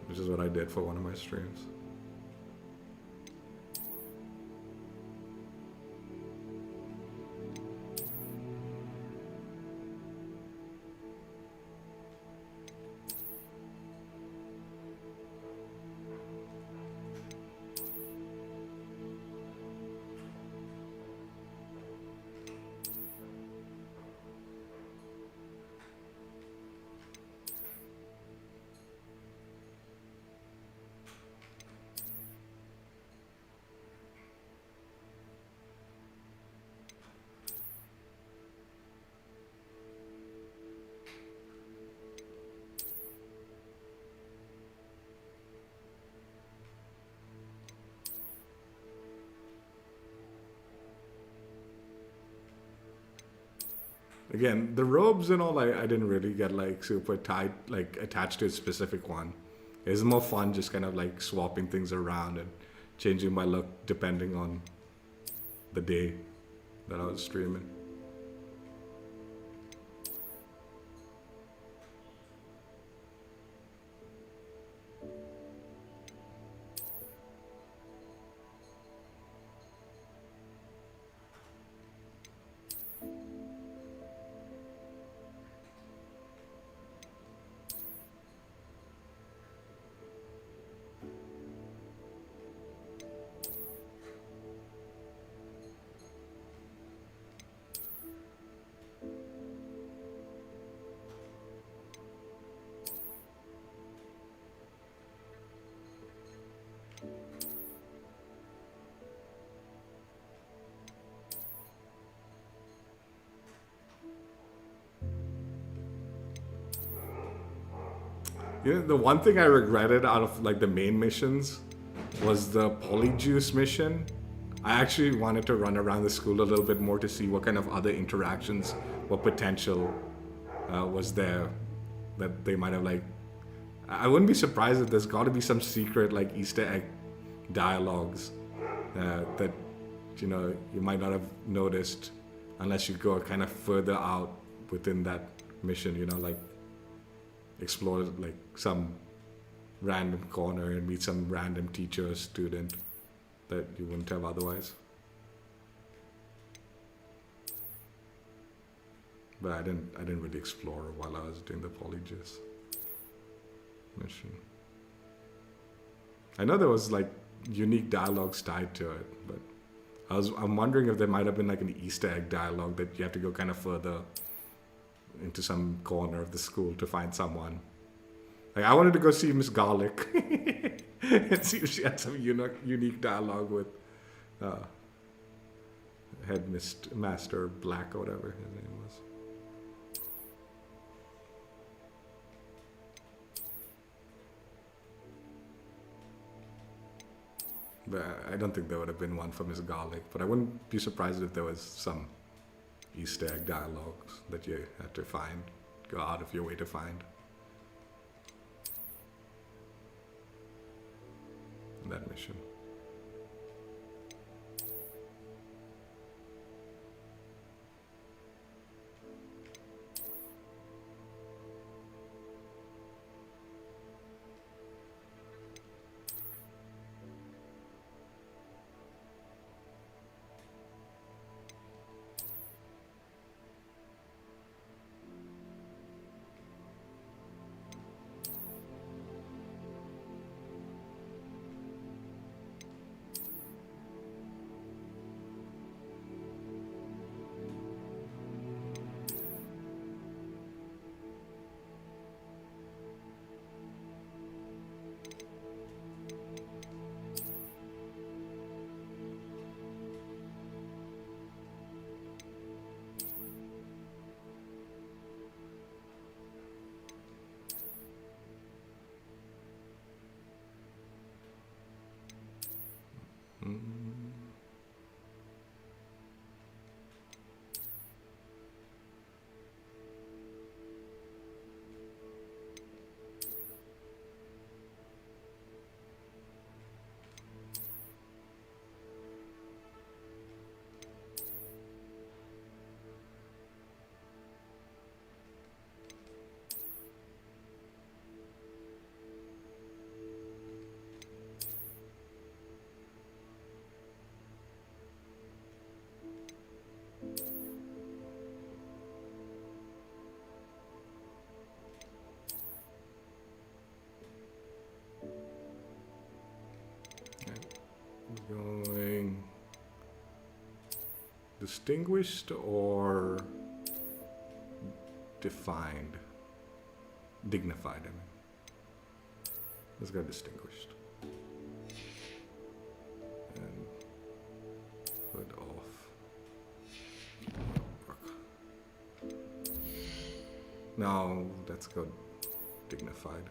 Which is what I did for one of my streams. Again, the robes and all, I didn't really get like super tight, like attached to a specific one. It's more fun just kind of like swapping things around and changing my look depending on the day that I was streaming. You know, the one thing I regretted out of like the main missions was the Polyjuice mission. I actually wanted to run around the school a little bit more to see what kind of other interactions, what potential was there that they might have like. I wouldn't be surprised if there's got to be some secret like Easter egg dialogues that you might not have noticed unless you go kind of further out within that mission. Like explore like some random corner and meet some random teacher or student that you wouldn't have otherwise. But I didn't really explore while I was doing the Polyjuice mission. I know there was like unique dialogues tied to it, but I'm wondering if there might have been like an Easter egg dialogue that you have to go kind of further into some corner of the school to find someone. Like I wanted to go see Miss Garlic and see if she had some unique dialogue with Headmaster Black or whatever his name was. But I don't think there would have been one for Miss Garlic, but I wouldn't be surprised if there was some Easter egg dialogues that you had to find, go out of your way to find. In that mission. Going distinguished or defined? Dignified, I mean. Let's go distinguished. And hood off. No, let's go dignified.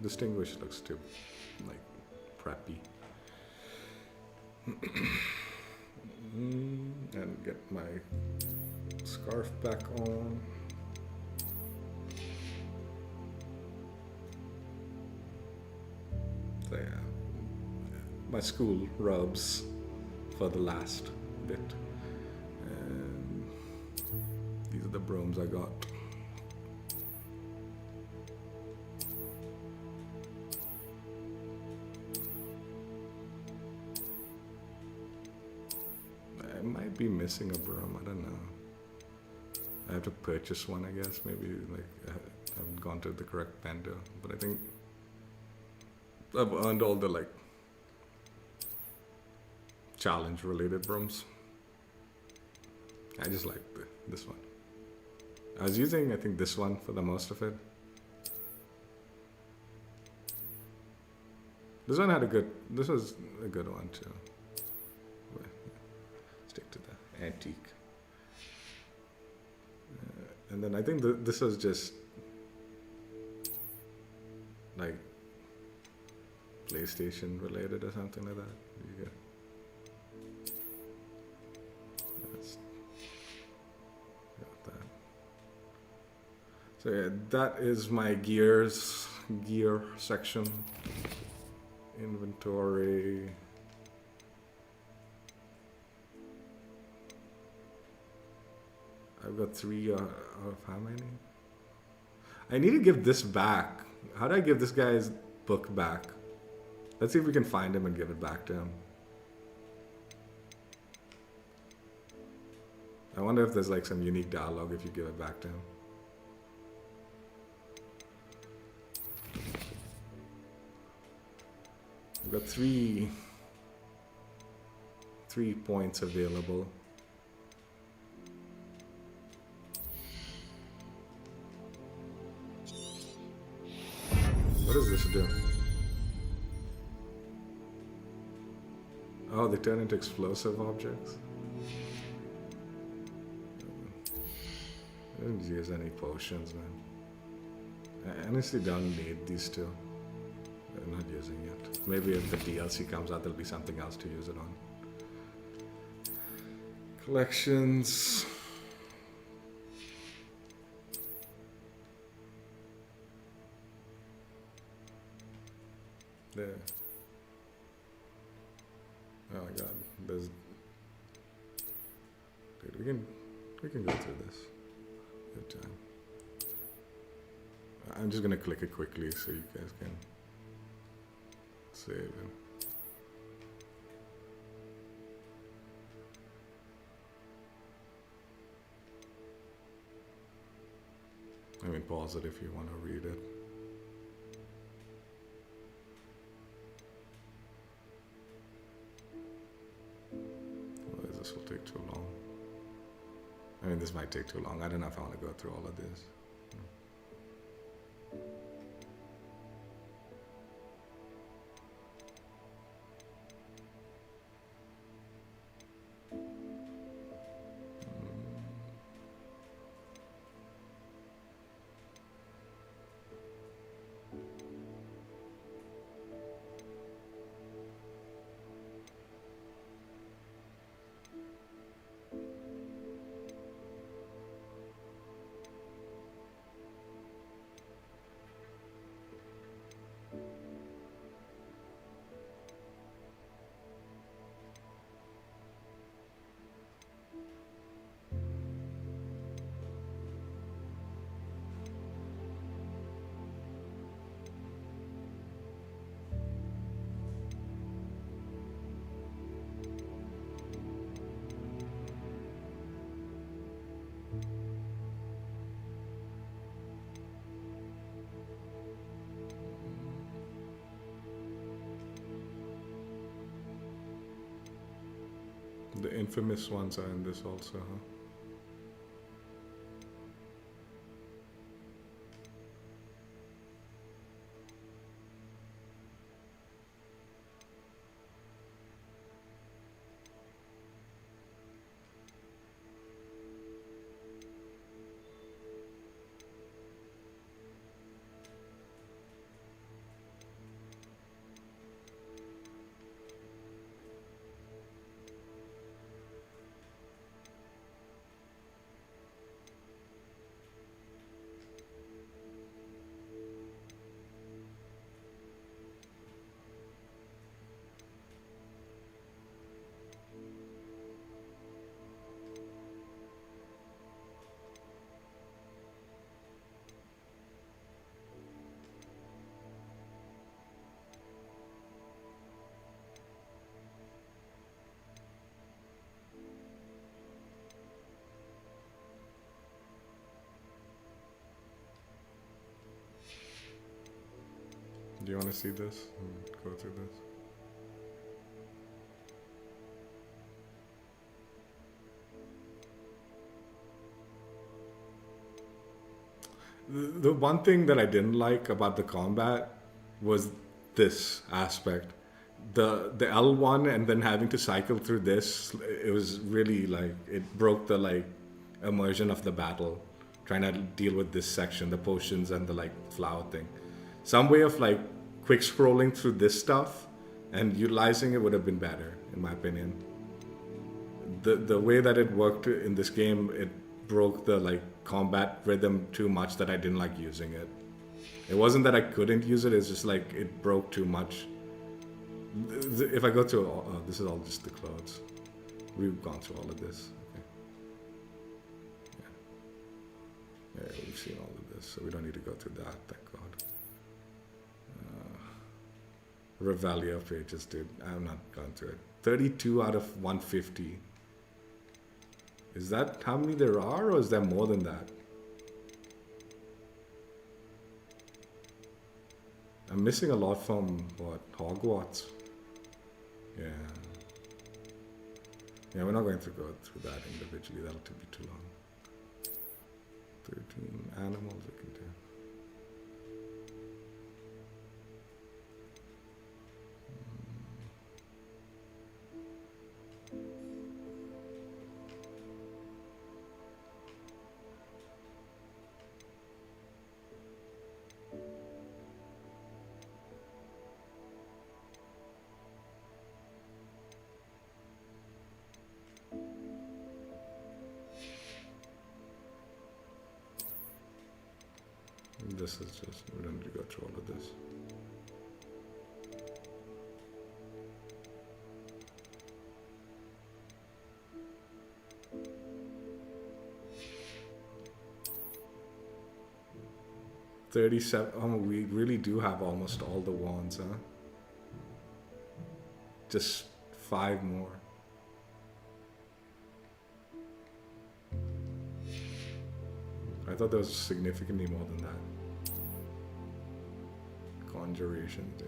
Distinguished looks too, like, preppy. And get my scarf back on. So yeah, my school robes for the last bit. And these are the brooms I got. Might be missing a broom, I don't know. I have to purchase one, I guess. Maybe like I haven't gone to the correct vendor, but I think I've earned all the like challenge related brooms. I just like this one. I was using, I think, this one for the most of it. This one had this was a good one too. Stick to the antique. And then I think this was just like PlayStation related or something like that. Yeah. Got that. So yeah, that is my gear section. Inventory. I've got 3 out of how many? I need to give this back. How do I give this guy's book back? Let's see if we can find him and give it back to him. I wonder if there's like some unique dialogue if you give it back to him. We've got three points available. What does this do? Oh, they turn into explosive objects? I didn't use any potions, man. I honestly don't need these two. I'm not using it. Maybe if the DLC comes out, there'll be something else to use it on. Collections. There. Oh my god, there's... Dude, we can go through this. Good time. I'm just gonna click it quickly so you guys can save it. I mean, pause it if you want to read it. Otherwise, this will take too long. I mean, this might take too long. I don't know if I want to go through all of this. The infamous ones are in this also, huh? Do you want to see this and go through this? The one thing that I didn't like about the combat was this aspect. The L1 and then having to cycle through this, it was really like, it broke the like immersion of the battle. trying to deal with this section, the potions and the like flower thing. Some way of like quick scrolling through this stuff and utilizing it would have been better, in my opinion. The way that it worked in this game, it broke the like combat rhythm too much that I didn't like using it. It wasn't that I couldn't use it, it's just like it broke too much. If I go to, oh, this is all just the clothes. We've gone through all of this. Okay. Yeah, we've seen all of this, so we don't need to go through that, thank God. Revelio pages, dude. I'm not going through it. 32 out of 150. Is that how many there are, or is there more than that? I'm missing a lot from, what, Hogwarts? Yeah. Yeah, we're not going to go through that individually. That'll be too long. 13 animals we can do. This is just, we don't need to go through all of this. $37, oh, we really do have almost all the wands, huh? Just 5 more. I thought there was significantly more than that. Conjuration, dude.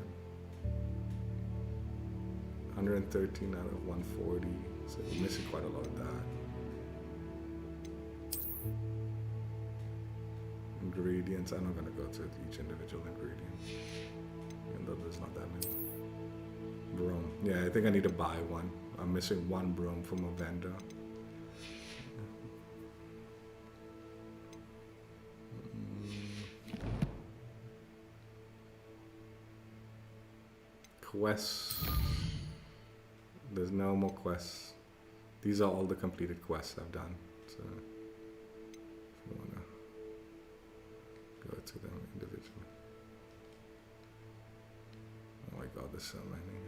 113 out of 140. So we're missing quite a lot of that. Ingredients. I'm not gonna go to each individual ingredient. Even though there's not that many. Broom. Yeah, I think I need to buy one. I'm missing 1 broom from a vendor. Quests. There's no more quests. These are all the completed quests I've done. So if you wanna go to them individually. Oh my God, there's so many.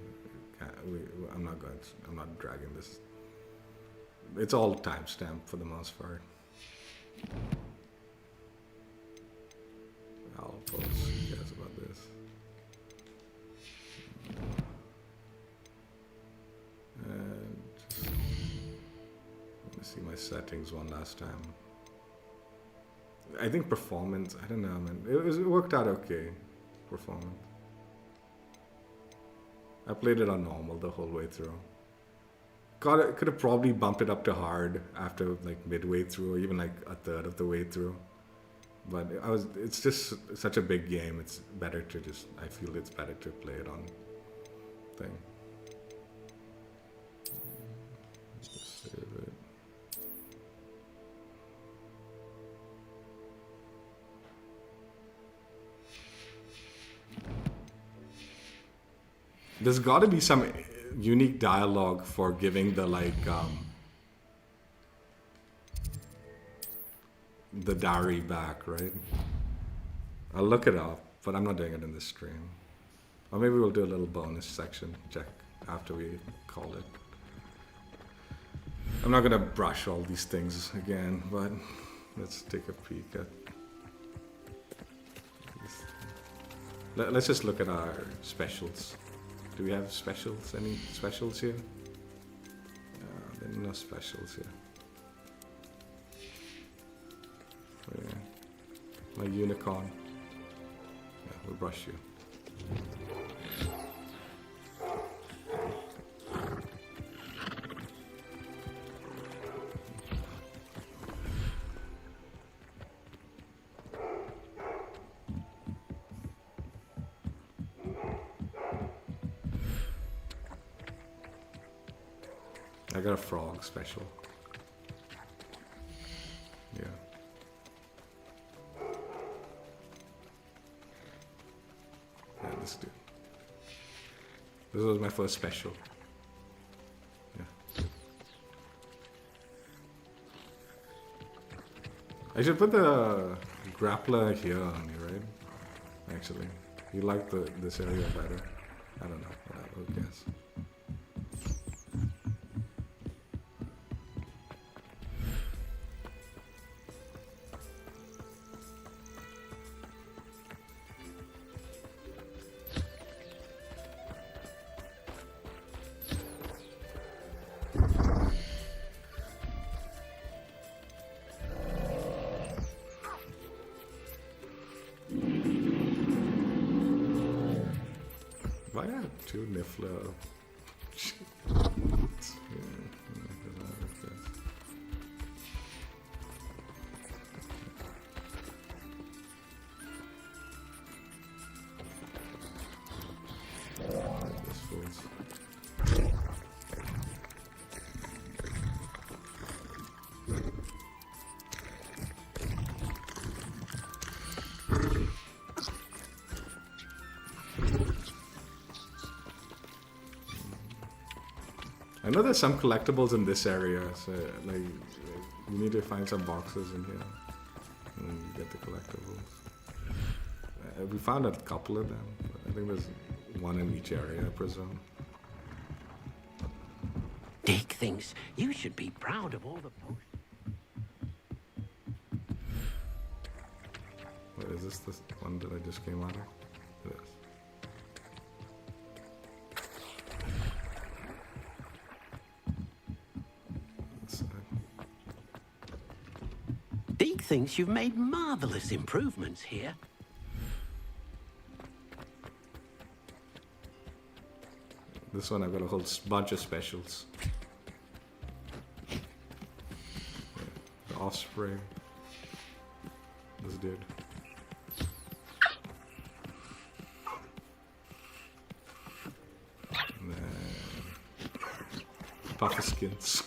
I'm not dragging this. It's all timestamped for the most part. I'll post you guys about this. And just, let me see my settings one last time. I think performance, I don't know, man. It worked out okay. Performance. I played it on normal the whole way through. Could have probably bumped it up to hard after like midway through, or even like a third of the way through. But it's just such a big game. It's better to just, I feel it's better to play it on thing. Just save it. There's got to be some unique dialogue for giving the like the diary back, right? I'll look it up, but I'm not doing it in this stream. Or maybe we'll do a little bonus section check after we call it. I'm not gonna brush all these things again, but let's take a peek at this. Let's just look at our specials. Do we have specials? Any specials here? There are no specials here. Oh, yeah. My unicorn. Yeah, we'll brush you. I got a frog special. Yeah. This was my first special. Yeah. I should put the grappler here on you, right? Actually, you like this area better. I don't know. Who cares? Why are two Niffler? I know there's some collectibles in this area, so like you need to find some boxes in here and you get the collectibles. We found a couple of them. I think there's one in each area, I presume. Dick thinks you should be proud of all the posts. Wait, is this the one that I just came out of? It is. Deke thinks you've made marvelous improvements here. This one I've got a whole bunch of specials. Yeah. The offspring. This dude. And then puffer skins.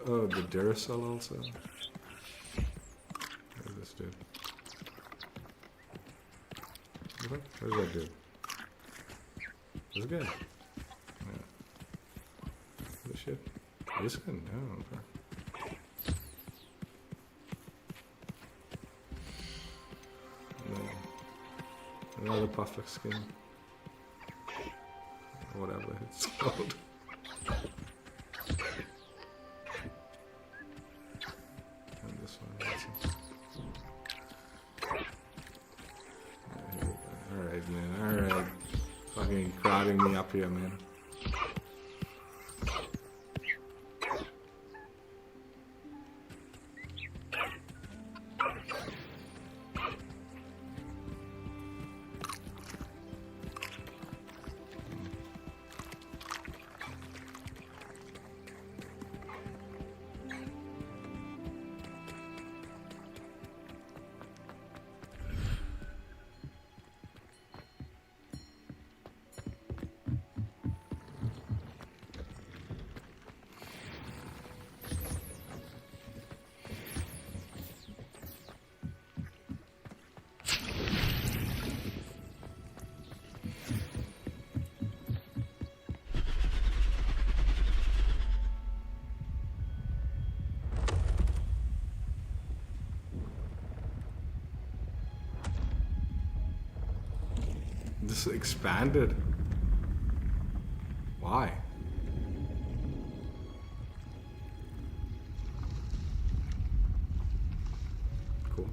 Oh, the Duracell also. Where's this dude? Where's that dude? This guy? Yeah. This shit? This guy? No, okay. No. Another puffer skin. Whatever it's called. Alright, man. Alright. Fucking crowding me up here, man. This expanded. Why? Cool.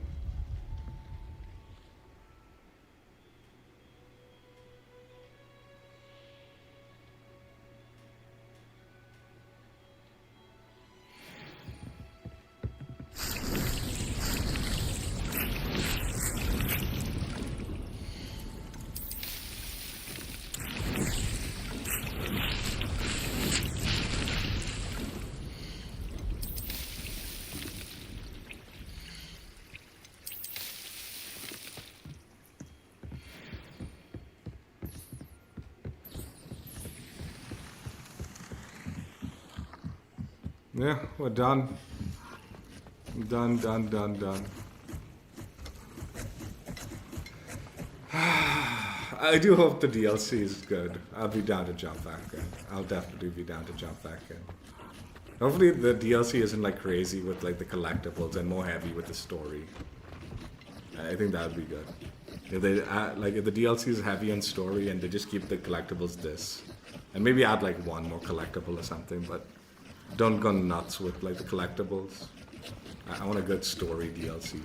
Yeah, we're done. Done. I do hope the DLC is good. I'll be down to jump back in. I'll definitely be down to jump back in. Hopefully the DLC isn't like crazy with like the collectibles and more heavy with the story. I think that would be good. If they if the DLC is heavy on story and they just keep the collectibles this, and maybe add like one more collectible or something, but don't go nuts with like the collectibles. I want a good story DLC,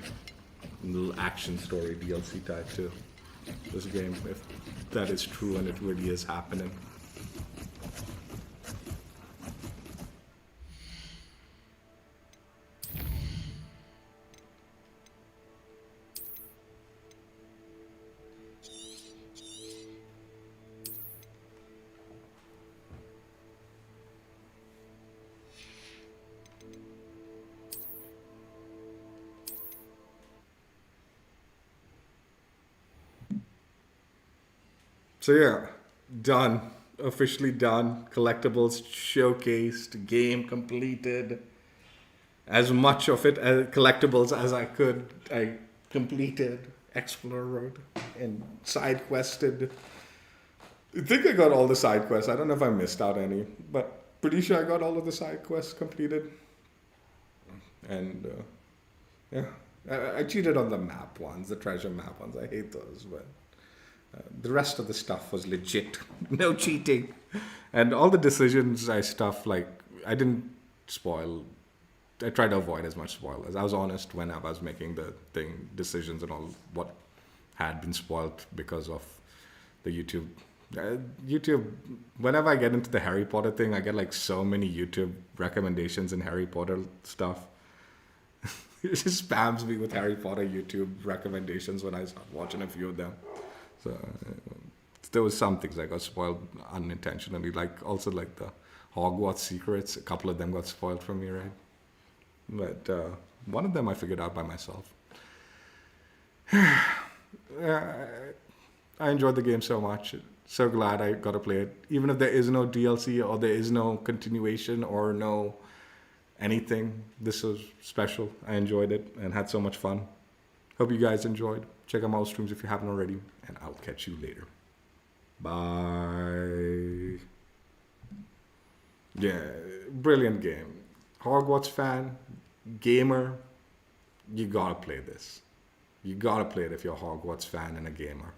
a little action story DLC type too. This game, if that is true and it really is happening. So yeah, done. Officially done. Collectibles showcased. Game completed. As much of it as collectibles as I could. I completed. Explored. And side quested. I think I got all the side quests. I don't know if I missed out any. But pretty sure I got all of the side quests completed. And yeah. I cheated on the map ones. The treasure map ones. I hate those. But the rest of the stuff was legit. No cheating. And all the decisions I didn't spoil. I tried to avoid as much spoilers. I was honest when I was making the decisions and all what had been spoiled because of the YouTube. YouTube, whenever I get into the Harry Potter thing, I get like so many YouTube recommendations and Harry Potter stuff. It just spams me with Harry Potter YouTube recommendations when I start watching a few of them. So there was some things I got spoiled unintentionally, also like the Hogwarts secrets. A couple of them got spoiled for me, right? But one of them I figured out by myself. I enjoyed the game so much. So glad I got to play it. Even if there is no DLC or there is no continuation or no anything, this was special. I enjoyed it and had so much fun. Hope you guys enjoyed. Check out my streams if you haven't already, and I'll catch you later. Bye. Yeah, brilliant game. Hogwarts fan, gamer, you gotta play this. You gotta play it if you're a Hogwarts fan and a gamer.